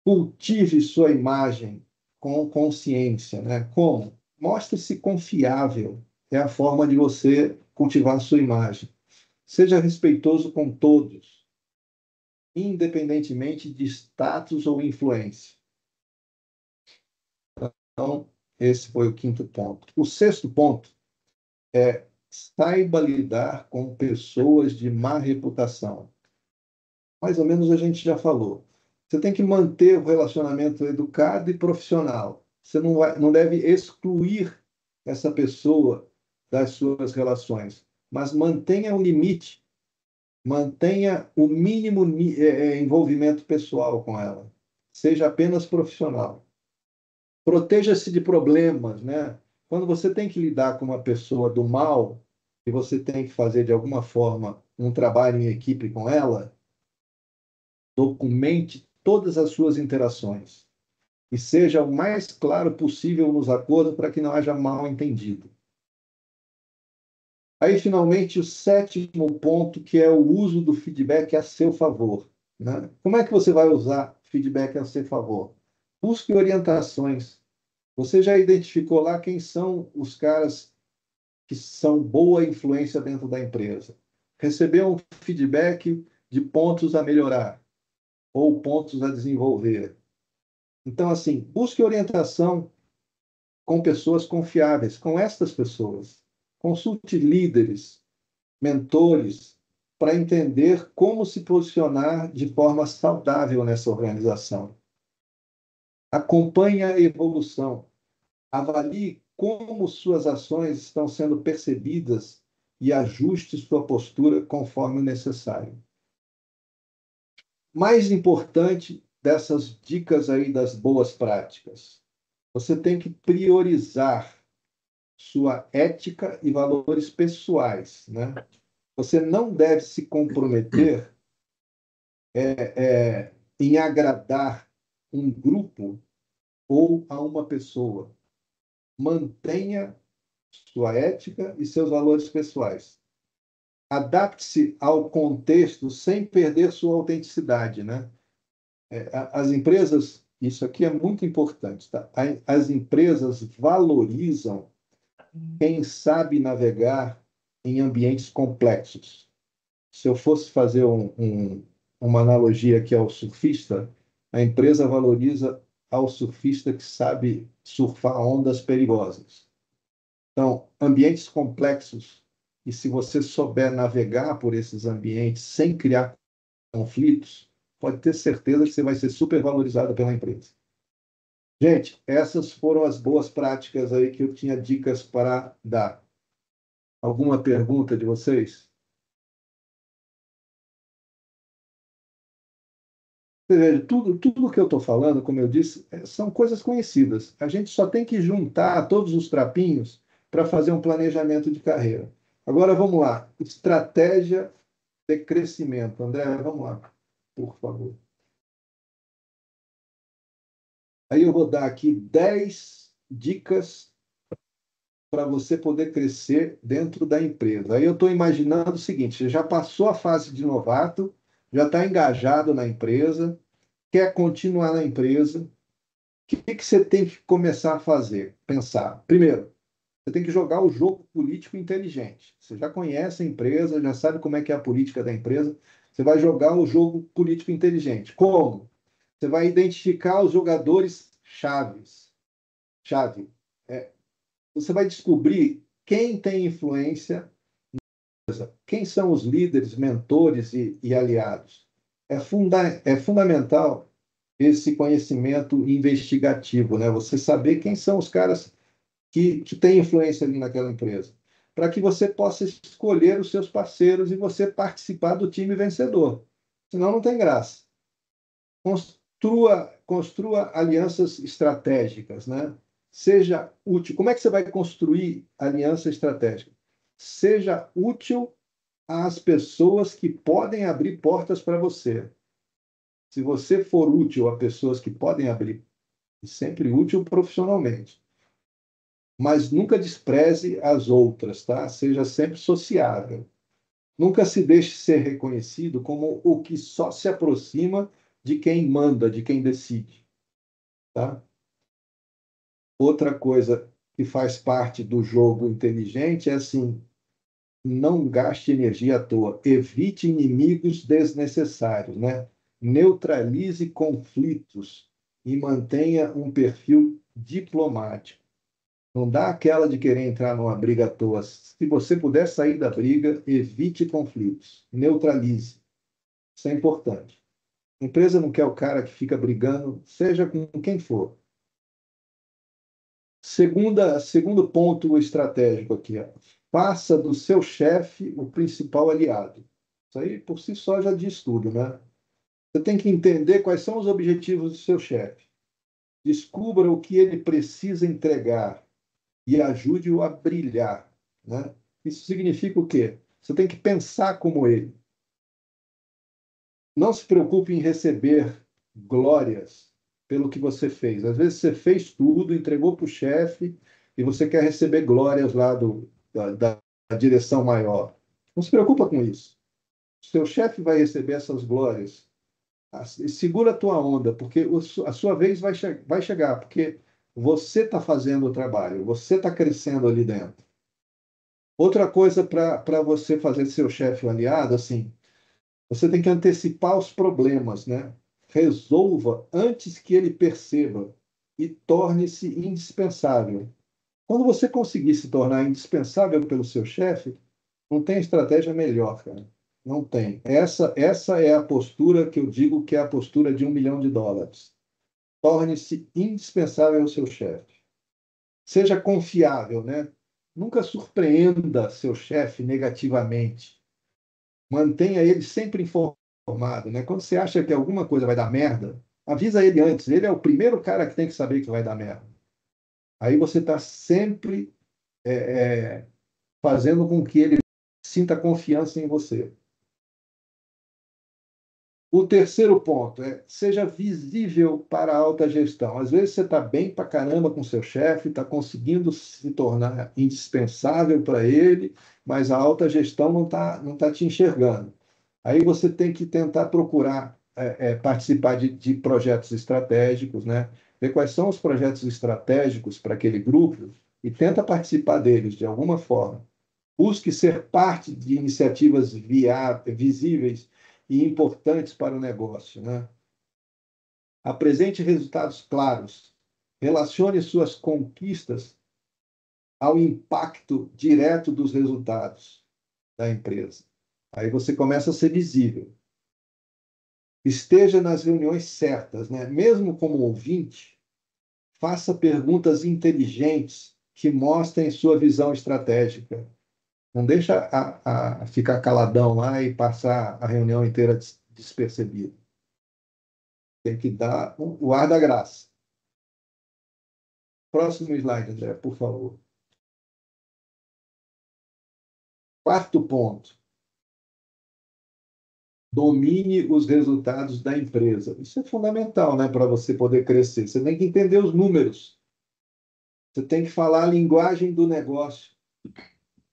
Cultive sua imagem com consciência, né? Como? Mostre-se confiável. É a forma de você cultivar sua imagem. Seja respeitoso com todos, independentemente de status ou influência. Então, esse foi o quinto ponto. O sexto ponto é saiba lidar com pessoas de má reputação. Mais ou menos a gente já falou. Você tem que manter o relacionamento educado e profissional. Você não deve excluir essa pessoa das suas relações, mas mantenha o limite, mantenha o mínimo envolvimento pessoal com ela. Seja apenas profissional. Proteja-se de problemas, né? Quando você tem que lidar com uma pessoa do mal e você tem que fazer de alguma forma um trabalho em equipe com ela, documente todas as suas interações e seja o mais claro possível nos acordos para que não haja mal-entendido. Aí, finalmente, o sétimo ponto, que é o uso do feedback a seu favor, né? Como é que você vai usar feedback a seu favor? Busque orientações. Você já identificou lá quem são os caras que são boa influência dentro da empresa? Recebeu um feedback de pontos a melhorar ou pontos a desenvolver. Então, assim, busque orientação com pessoas confiáveis, com estas pessoas. Consulte líderes, mentores, para entender como se posicionar de forma saudável nessa organização. Acompanhe a evolução. Avalie como suas ações estão sendo percebidas e ajuste sua postura conforme necessário. Mais importante dessas dicas aí das boas práticas, você tem que priorizar sua ética e valores pessoais, né? Você não deve se comprometer em agradar um grupo ou a uma pessoa. Mantenha sua ética e seus valores pessoais. Adapte-se ao contexto sem perder sua autenticidade, né? As empresas, isso aqui é muito importante, tá? As empresas valorizam quem sabe navegar em ambientes complexos. Se eu fosse fazer uma analogia aqui ao surfista, a empresa valoriza ao surfista que sabe surfar ondas perigosas. Então, ambientes complexos, e se você souber navegar por esses ambientes sem criar conflitos, pode ter certeza que você vai ser super valorizado pela empresa. Gente, essas foram as boas práticas aí que eu tinha dicas para dar. Alguma pergunta de vocês? Você veja, tudo que eu estou falando, como eu disse, são coisas conhecidas. A gente só tem que juntar todos os trapinhos para fazer um planejamento de carreira. Agora vamos lá. Estratégia de crescimento. André, vamos lá, por favor. Aí eu vou dar aqui 10 dicas para você poder crescer dentro da empresa. Aí eu estou imaginando o seguinte: você já passou a fase de novato, já está engajado na empresa, quer continuar na empresa. O que você tem que começar a fazer? Pensar. Primeiro, você tem que jogar o jogo político inteligente. Você já conhece a empresa, já sabe como é que é a política da empresa. Você vai jogar o jogo político inteligente. Como? Você vai identificar os jogadores chaves. Chave. Você vai descobrir quem tem influência, quem são os líderes, mentores e aliados. É fundamental esse conhecimento investigativo, né? Você saber quem são os caras que têm influência ali naquela empresa, para que você possa escolher os seus parceiros e você participar do time vencedor. Senão não tem graça. Construa alianças estratégicas, né? Seja útil. Como é que você vai construir aliança estratégica? Seja útil às pessoas que podem abrir portas para você. Se você for útil a pessoas que podem abrir, sempre útil profissionalmente, mas nunca despreze as outras, tá? Seja sempre sociável. Nunca se deixe ser reconhecido como o que só se aproxima de quem manda, de quem decide, tá? Outra coisa que faz parte do jogo inteligente é assim: não gaste energia à toa, evite inimigos desnecessários, né? Neutralize conflitos e mantenha um perfil diplomático. Não dá aquela de querer entrar numa briga à toa. Se você puder sair da briga, evite conflitos, neutralize. Isso é importante. A empresa não quer o cara que fica brigando, seja com quem for. Segundo ponto estratégico aqui, ó. Faça do seu chefe o principal aliado. Isso aí, por si só, já diz tudo, né? Você tem que entender quais são os objetivos do seu chefe. Descubra o que ele precisa entregar e ajude-o a brilhar, né? Isso significa o quê? Você tem que pensar como ele. Não se preocupe em receber glórias pelo que você fez. Às vezes você fez tudo, entregou para o chefe e você quer receber glórias lá da direção maior. Não se preocupa com isso. O seu chefe vai receber essas glórias. Segura a tua onda, porque a sua vez vai chegar, porque você está fazendo o trabalho, você está crescendo ali dentro. Outra coisa para você fazer seu chefe um aliado, assim, você tem que antecipar os problemas, né? Resolva antes que ele perceba e torne-se indispensável. Quando você conseguir se tornar indispensável pelo seu chefe, não tem estratégia melhor, cara. Não tem. Essa é a postura que eu digo que é a postura de US$ 1 milhão. Torne-se indispensável ao seu chefe. Seja confiável, né? Nunca surpreenda seu chefe negativamente. Mantenha ele sempre informado, né? Quando você acha que alguma coisa vai dar merda, avisa ele antes. Ele é o primeiro cara que tem que saber que vai dar merda. Aí você está sempre é, é, fazendo com que ele sinta confiança em você. O terceiro ponto é seja visível para a alta gestão. Às vezes você está bem para caramba com seu chefe, está conseguindo se tornar indispensável para ele, mas a alta gestão não tá te enxergando. Aí você tem que tentar procurar participar de projetos estratégicos, né? Ver quais são os projetos estratégicos para aquele grupo e tenta participar deles de alguma forma. Busque ser parte de iniciativas visíveis e importantes para o negócio, né? Apresente resultados claros. Relacione suas conquistas ao impacto direto dos resultados da empresa. Aí você começa a ser visível. Esteja nas reuniões certas, né? Mesmo como ouvinte, faça perguntas inteligentes que mostrem sua visão estratégica. Não deixa ficar caladão lá e passar a reunião inteira despercebido. Tem que dar o ar da graça. Próximo slide, André, por favor. Quarto ponto. Domine os resultados da empresa. Isso é fundamental, né, para você poder crescer. Você tem que entender os números. Você tem que falar a linguagem do negócio.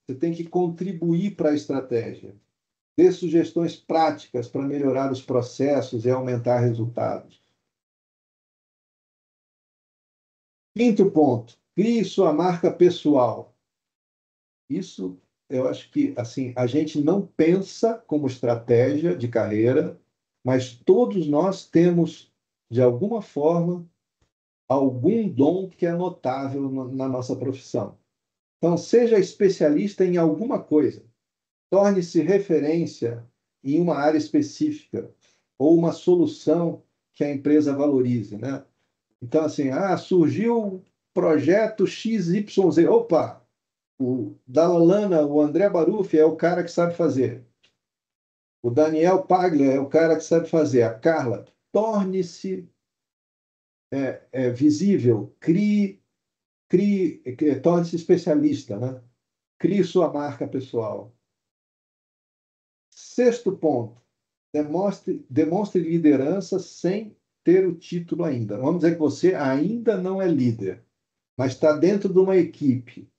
Você tem que contribuir para a estratégia. Dê sugestões práticas para melhorar os processos e aumentar resultados. Quinto ponto, crie sua marca pessoal. Isso, eu acho que assim, a gente não pensa como estratégia de carreira, mas todos nós temos, de alguma forma, algum dom que é notável na nossa profissão. Então, seja especialista em alguma coisa. Torne-se referência em uma área específica ou uma solução que a empresa valorize, né? Então, assim, surgiu o projeto XYZ. Opa, o Dalalana, o André Baruffi é o cara que sabe fazer. O Daniel Paglia é o cara que sabe fazer. A Carla, torne-se visível, torne-se especialista, né? Crie sua marca pessoal. Sexto ponto, demonstre liderança sem ter o título ainda. Vamos dizer que você ainda não é líder, mas está dentro de uma equipe.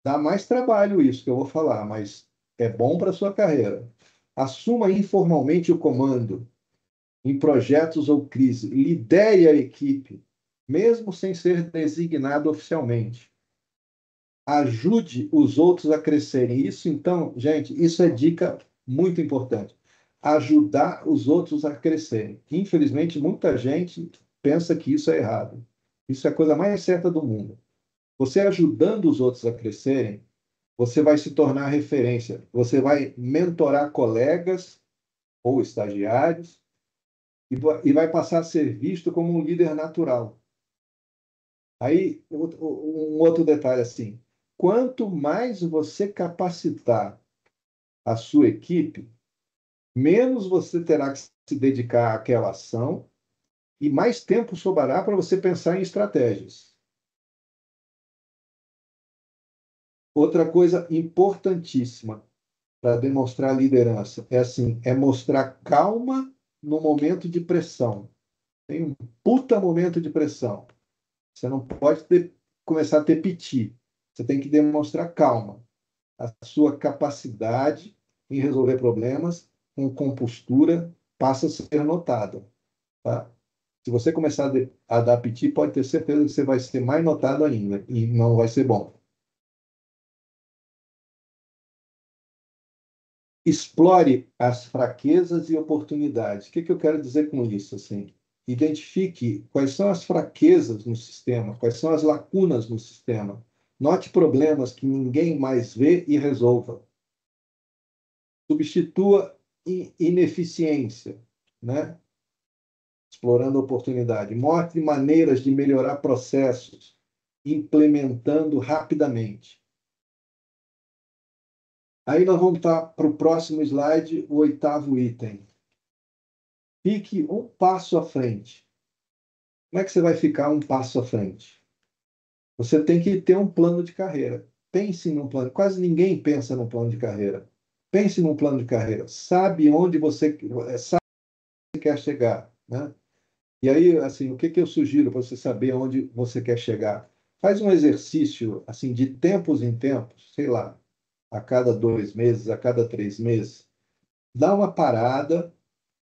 Dá mais trabalho isso que eu vou falar, mas é bom para a sua carreira. Assuma informalmente o comando em projetos ou crise. Lidere a equipe, mesmo sem ser designado oficialmente. Ajude os outros a crescerem. Isso, então, gente, isso é dica muito importante. Ajudar os outros a crescerem. Infelizmente, muita gente pensa que isso é errado. Isso é a coisa mais certa do mundo. Você ajudando os outros a crescerem, você vai se tornar referência. Você vai mentorar colegas ou estagiários e vai passar a ser visto como um líder natural. Aí, um outro detalhe assim, quanto mais você capacitar a sua equipe, menos você terá que se dedicar àquela ação e mais tempo sobrará para você pensar em estratégias. Outra coisa importantíssima para demonstrar liderança é mostrar calma no momento de pressão. Tem um puta momento de pressão. Você não pode começar a ter piti. Você tem que demonstrar calma. A sua capacidade em resolver problemas com compostura passa a ser notada. Tá? Se você começar a dar piti, pode ter certeza que você vai ser mais notado ainda e não vai ser bom. Explore as fraquezas e oportunidades. O que eu quero dizer com isso? Assim, identifique quais são as fraquezas no sistema, quais são as lacunas no sistema. Note problemas que ninguém mais vê e resolva. Substitua ineficiência, né? Explorando oportunidade. Mostre maneiras de melhorar processos, implementando rapidamente. Aí nós vamos para o próximo slide, o oitavo item. Fique um passo à frente. Como é que você vai ficar um passo à frente? Você tem que ter um plano de carreira. Pense num plano. Quase ninguém pensa num plano de carreira. Pense num plano de carreira. Sabe onde você quer chegar, né? E aí, assim, o que que eu sugiro para você saber onde você quer chegar? Faz um exercício, assim, de tempos em tempos, sei lá, a cada 2 meses, a cada 3 meses, dá uma parada,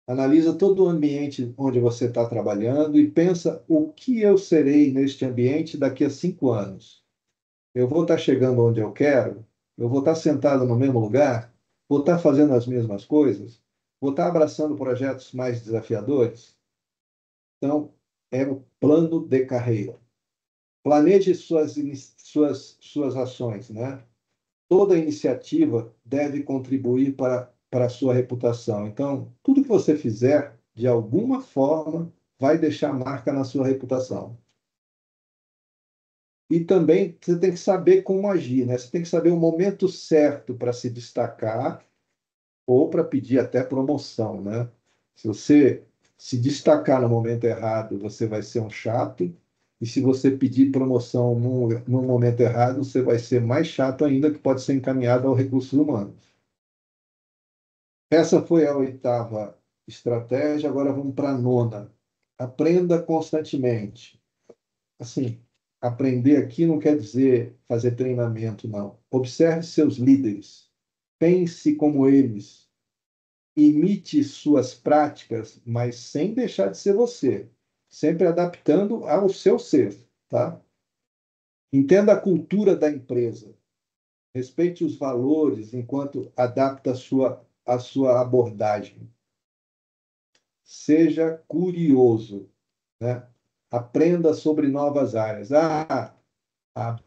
analisa todo o ambiente onde você está trabalhando e pensa o que eu serei neste ambiente daqui a 5 anos. Eu vou estar chegando onde eu quero? Eu vou estar sentado no mesmo lugar? Vou estar fazendo as mesmas coisas? Vou estar abraçando projetos mais desafiadores? Então, é o plano de carreira. Planeje suas ações, né? Toda iniciativa deve contribuir para a sua reputação. Então, tudo que você fizer, de alguma forma, vai deixar marca na sua reputação. E também você tem que saber como agir, né? Você tem que saber o momento certo para se destacar ou para pedir até promoção, né? Se você se destacar no momento errado, você vai ser um chato, e se você pedir promoção no momento errado, você vai ser mais chato ainda, que pode ser encaminhado ao recursos humanos. Essa foi a 8ª estratégia, agora vamos para a 9ª. Aprenda constantemente. Assim, aprender aqui não quer dizer fazer treinamento, não. Observe seus líderes. Pense como eles. Imite suas práticas, mas sem deixar de ser você. Sempre adaptando ao seu ser, tá? Entenda a cultura da empresa. Respeite os valores enquanto adapta a sua abordagem. Seja curioso, né? Aprenda sobre novas áreas. A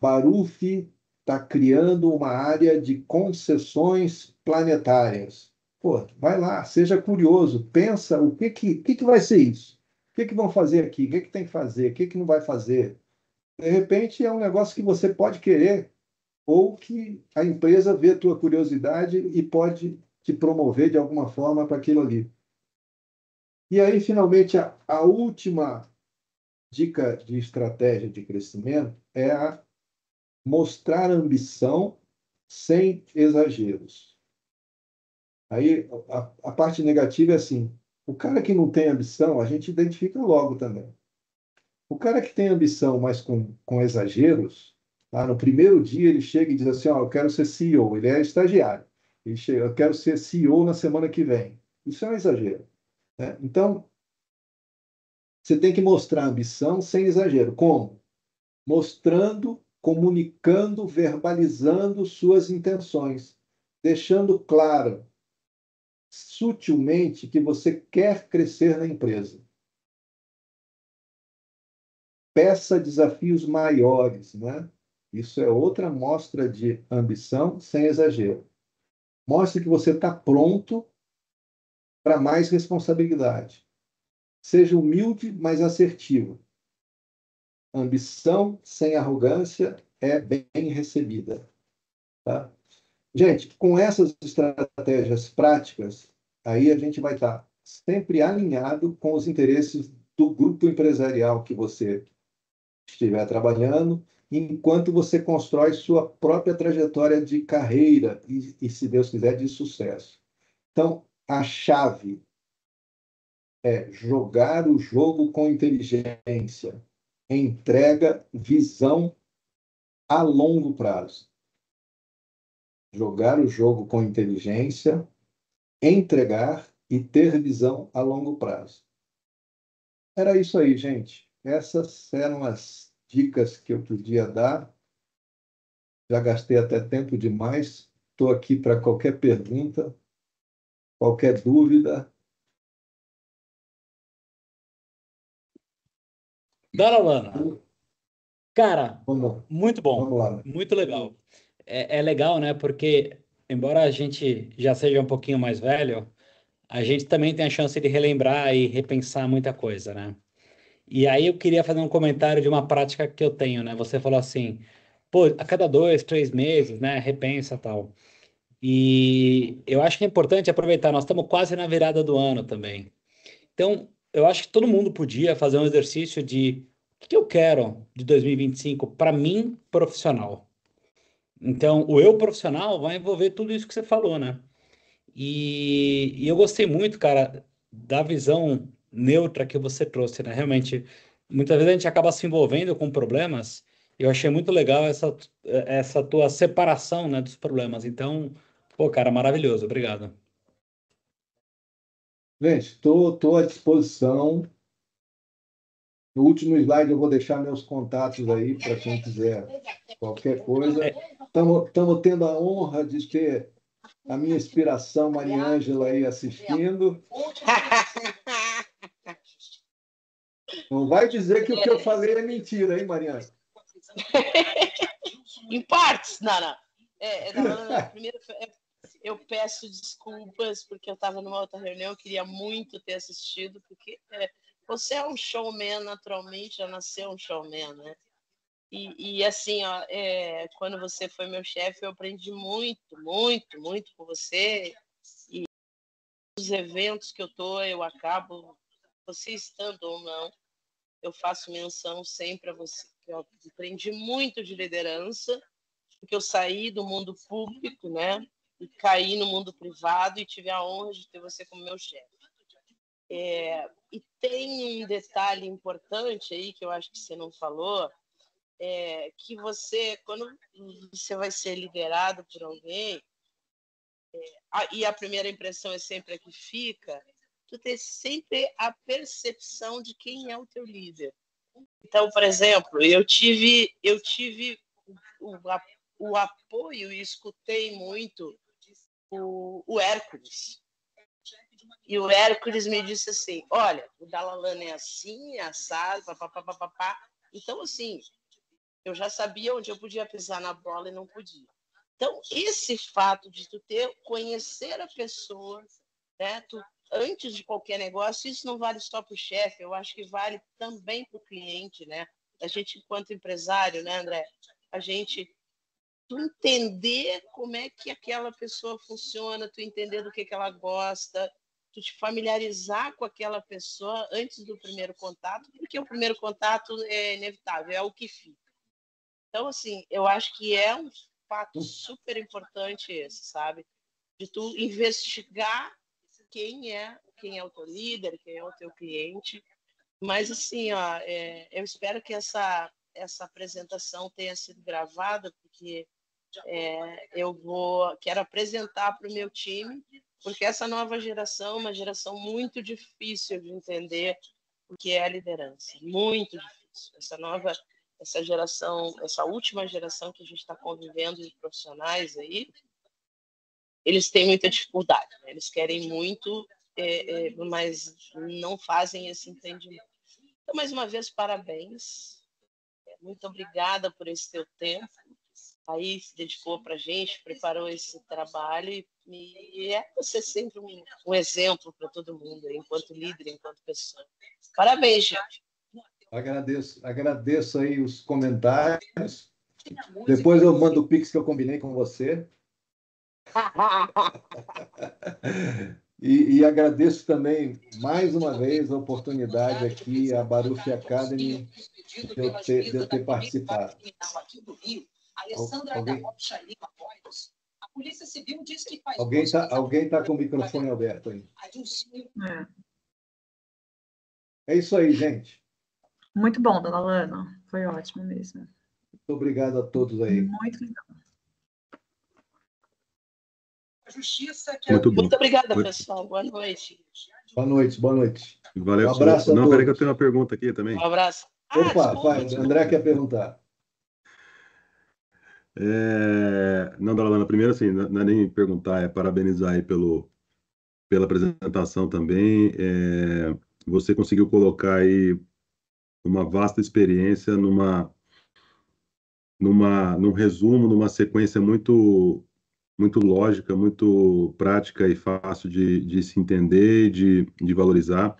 Baruf está criando uma área de concessões planetárias. Pô, vai lá, seja curioso, pensa o que vai ser isso? O que vão fazer aqui? O que tem que fazer? O que não vai fazer? De repente é um negócio que você pode querer ou que a empresa vê a tua curiosidade e pode te promover de alguma forma para aquilo ali. E aí, finalmente, a última dica de estratégia de crescimento é mostrar ambição sem exageros. Aí, a parte negativa é assim, o cara que não tem ambição, a gente identifica logo também. O cara que tem ambição, mas com exageros, lá no primeiro dia ele chega e diz assim, ó, eu quero ser CEO, ele é estagiário. Ele chega, eu quero ser CEO na semana que vem. Isso é um exagero, né? Então, você tem que mostrar ambição sem exagero. Como? Mostrando, comunicando, verbalizando suas intenções, deixando claro, sutilmente, que você quer crescer na empresa. Peça desafios maiores, né? Isso é outra mostra de ambição sem exagero. Mostre que você está pronto para mais responsabilidade. Seja humilde, mas assertivo. Ambição sem arrogância é bem recebida. Tá? Gente, com essas estratégias práticas, aí a gente vai estar sempre alinhado com os interesses do grupo empresarial que você estiver trabalhando, enquanto você constrói sua própria trajetória de carreira e, se Deus quiser, de sucesso. Então, a chave é jogar o jogo com inteligência, entrega, visão a longo prazo. Jogar o jogo com inteligência, entregar e ter visão a longo prazo. Era isso aí, gente. Essas eram as dicas que eu podia dar. Já gastei até tempo demais. Estou aqui para qualquer pergunta, qualquer dúvida. Dona Lana, cara, Vamos, muito bom, vamos lá. muito legal. É legal, né? Porque, embora a gente já seja um pouquinho mais velho, a gente também tem a chance de relembrar e repensar muita coisa, né? E aí eu queria fazer um comentário de uma prática que eu tenho, né? Você falou assim, pô, a cada 2, 3 meses, né? Repensa tal. E eu acho que é importante aproveitar, nós estamos quase na virada do ano também. Então, eu acho que todo mundo podia fazer um exercício de o que eu quero de 2025 para mim profissional. Então, o eu profissional vai envolver tudo isso que você falou, né? E eu gostei muito, cara, da visão neutra que você trouxe, né? Realmente, muitas vezes a gente acaba se envolvendo com problemas. Eu achei muito legal essa tua separação, né, dos problemas. Então, pô, cara, maravilhoso. Obrigado. Gente, estou à disposição. No último slide eu vou deixar meus contatos aí para quem quiser qualquer coisa. Estamos tendo a honra de ter a minha inspiração, Mariângela, aí assistindo. Não vai dizer que o que eu falei é mentira, hein, Mariana? Em partes, não. Primeiro, eu peço desculpas, porque eu estava numa outra reunião, eu queria muito ter assistido, porque você é um showman, naturalmente, já nasceu um showman, né? E assim, ó, quando você foi meu chefe, eu aprendi muito com você. E os eventos que eu acabo, você estando ou não, eu faço menção sempre a você. Eu aprendi muito de liderança, porque eu saí do mundo público, né? E caí no mundo privado e tive a honra de ter você como meu chefe. E tem um detalhe importante aí que eu acho que você não falou, que você, quando você vai ser liderado por alguém, e a primeira impressão é sempre a que fica, tu tem sempre a percepção de quem é o teu líder. Então, por exemplo, eu tive o apoio e escutei muito o Hércules. E o Hércules me disse assim, olha, o Dalalana é assim, é assado, papapá. Então, assim, eu já sabia onde eu podia pisar na bola e não podia. Então, esse fato de conhecer a pessoa, né, antes de qualquer negócio, isso não vale só para o chefe, eu acho que vale também para o cliente, né? A gente, enquanto empresário, né, André? A gente tu entender como é que aquela pessoa funciona, tu entender do que ela gosta, tu te familiarizar com aquela pessoa antes do primeiro contato, porque o primeiro contato é inevitável, é o que fica. Então, assim, eu acho que é um fato super importante esse, sabe? De tu investigar quem é o teu líder, quem é o teu cliente. Mas, assim, ó, eu espero que essa apresentação tenha sido gravada, porque quero apresentar para o meu time, porque essa nova geração é uma geração muito difícil de entender o que é a liderança, muito difícil. Essa geração, essa última geração que a gente está convivendo de profissionais aí, eles têm muita dificuldade, né? Eles querem muito, mas não fazem esse entendimento. Então, mais uma vez, parabéns. Muito obrigada por esse teu tempo. Aí se dedicou para a gente, preparou esse trabalho e você sempre um exemplo para todo mundo, enquanto líder, enquanto pessoa. Parabéns, gente. Agradeço aí os comentários. Depois eu mando o Pix que eu combinei com você. E agradeço também, mais uma vez, a oportunidade aqui, a Baruch Academy, de eu ter participado. Alguém tá com o microfone aberto aí. É isso aí, gente. Muito bom, dona Lana. Foi ótimo mesmo. Muito obrigado a todos aí. Muito legal. Muito obrigada, pessoal. Boa noite. Boa noite, boa noite. Valeu. Um abraço a todos. Peraí que eu tenho uma pergunta aqui também. Um abraço. Opa, vai, o André quer perguntar. Não, Dalana, primeiro assim, não é nem perguntar, é parabenizar aí pela apresentação também. Você conseguiu colocar aí uma vasta experiência num resumo, numa sequência muito lógica, muito prática e fácil de se entender e de valorizar.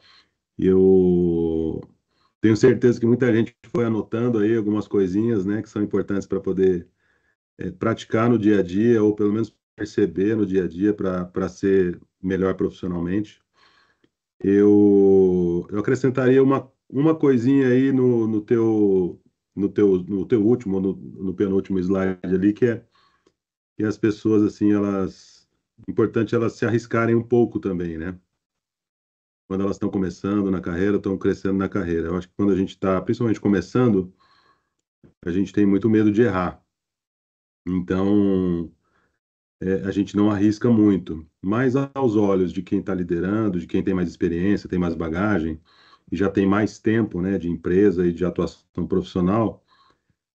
E eu tenho certeza que muita gente foi anotando aí algumas coisinhas, né, que são importantes para poder praticar no dia a dia, ou pelo menos perceber no dia a dia para ser melhor profissionalmente. Eu acrescentaria uma coisinha aí no teu último, no penúltimo slide ali, que é que as pessoas, assim, importante elas se arriscarem um pouco também, né? quando elas estão começando na carreira, estão crescendo na carreira. Eu acho que quando a gente está, principalmente começando, a gente tem muito medo de errar. Então, a gente não arrisca muito. Mas aos olhos de quem está liderando, de quem tem mais experiência, tem mais bagagem, e já tem mais tempo, né, de empresa e de atuação profissional,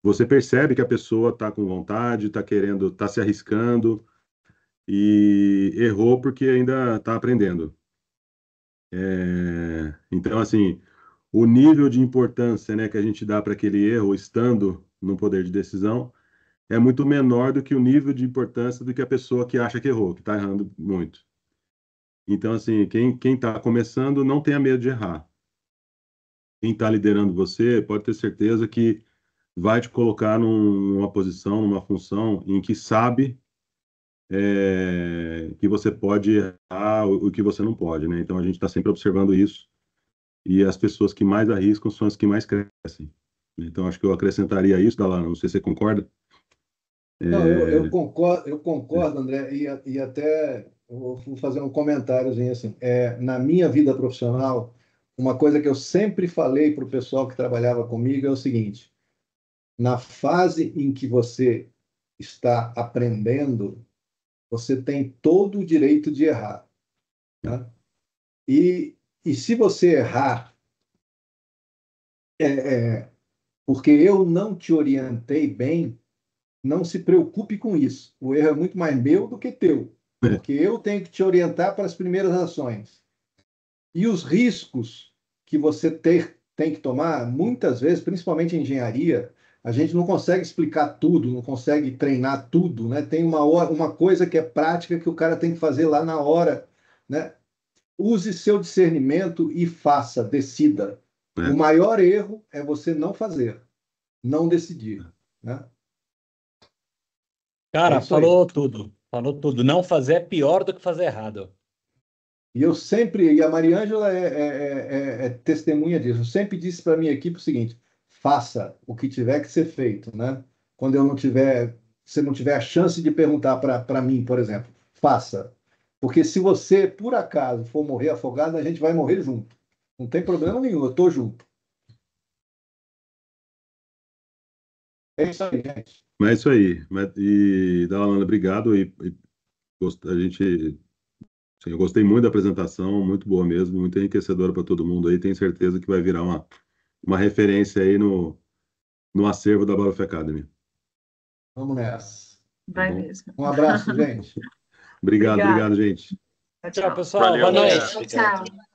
você percebe que a pessoa está com vontade, está querendo, está se arriscando e errou porque ainda está aprendendo. Então, assim, o nível de importância, né, que a gente dá para aquele erro estando no poder de decisão é muito menor do que o nível de importância do que a pessoa que acha que errou, que está errando muito. Então, assim, quem está começando não tenha medo de errar. Quem está liderando você pode ter certeza que vai te colocar numa posição, numa função em que sabe que você pode errar o que você não pode, né? Então, a gente está sempre observando isso e as pessoas que mais arriscam são as que mais crescem. Então, acho que eu acrescentaria isso, Dalana, não sei se você concorda. Não, É, eu concordo, André, e até eu vou fazer um comentáriozinho assim. Na minha vida profissional, uma coisa que eu sempre falei para o pessoal que trabalhava comigo é o seguinte: na fase em que você está aprendendo, você tem todo o direito de errar, tá? E, e se você errar, porque eu não te orientei bem, não se preocupe com isso. O erro é muito mais meu do que teu, porque eu tenho que te orientar para as primeiras ações. E os riscos que você tem que tomar, muitas vezes, principalmente em engenharia, a gente não consegue explicar tudo, não consegue treinar tudo, né? Tem uma coisa que é prática que o cara tem que fazer lá na hora, né? Use seu discernimento e faça, decida. O é, maior erro é você não fazer, não decidir, né? É Cara, isso aí. falou tudo. Falou tudo. Não fazer é pior do que fazer errado. E eu sempre, e a Mariângela é testemunha disso, eu sempre disse para a minha equipe o seguinte: faça o que tiver que ser feito, né? Quando eu não tiver, você não tiver a chance de perguntar para mim, por exemplo, faça. Porque se você, por acaso, for morrer afogado, a gente vai morrer junto. Não tem problema nenhum, eu estou junto. É isso aí, gente. mas é isso aí. E, Dalana, obrigado. A gente, sim, eu gostei muito da apresentação, muito boa mesmo, muito enriquecedora para todo mundo aí. Tenho certeza que vai virar uma referência aí no acervo da Baruch Academy. Vamos nessa. Tá Vai bom? mesmo. Um abraço, gente. Obrigado, Obrigada. gente. Tchau, Tchau, tchau. pessoal. Boa Boa noite. noite. Tchau.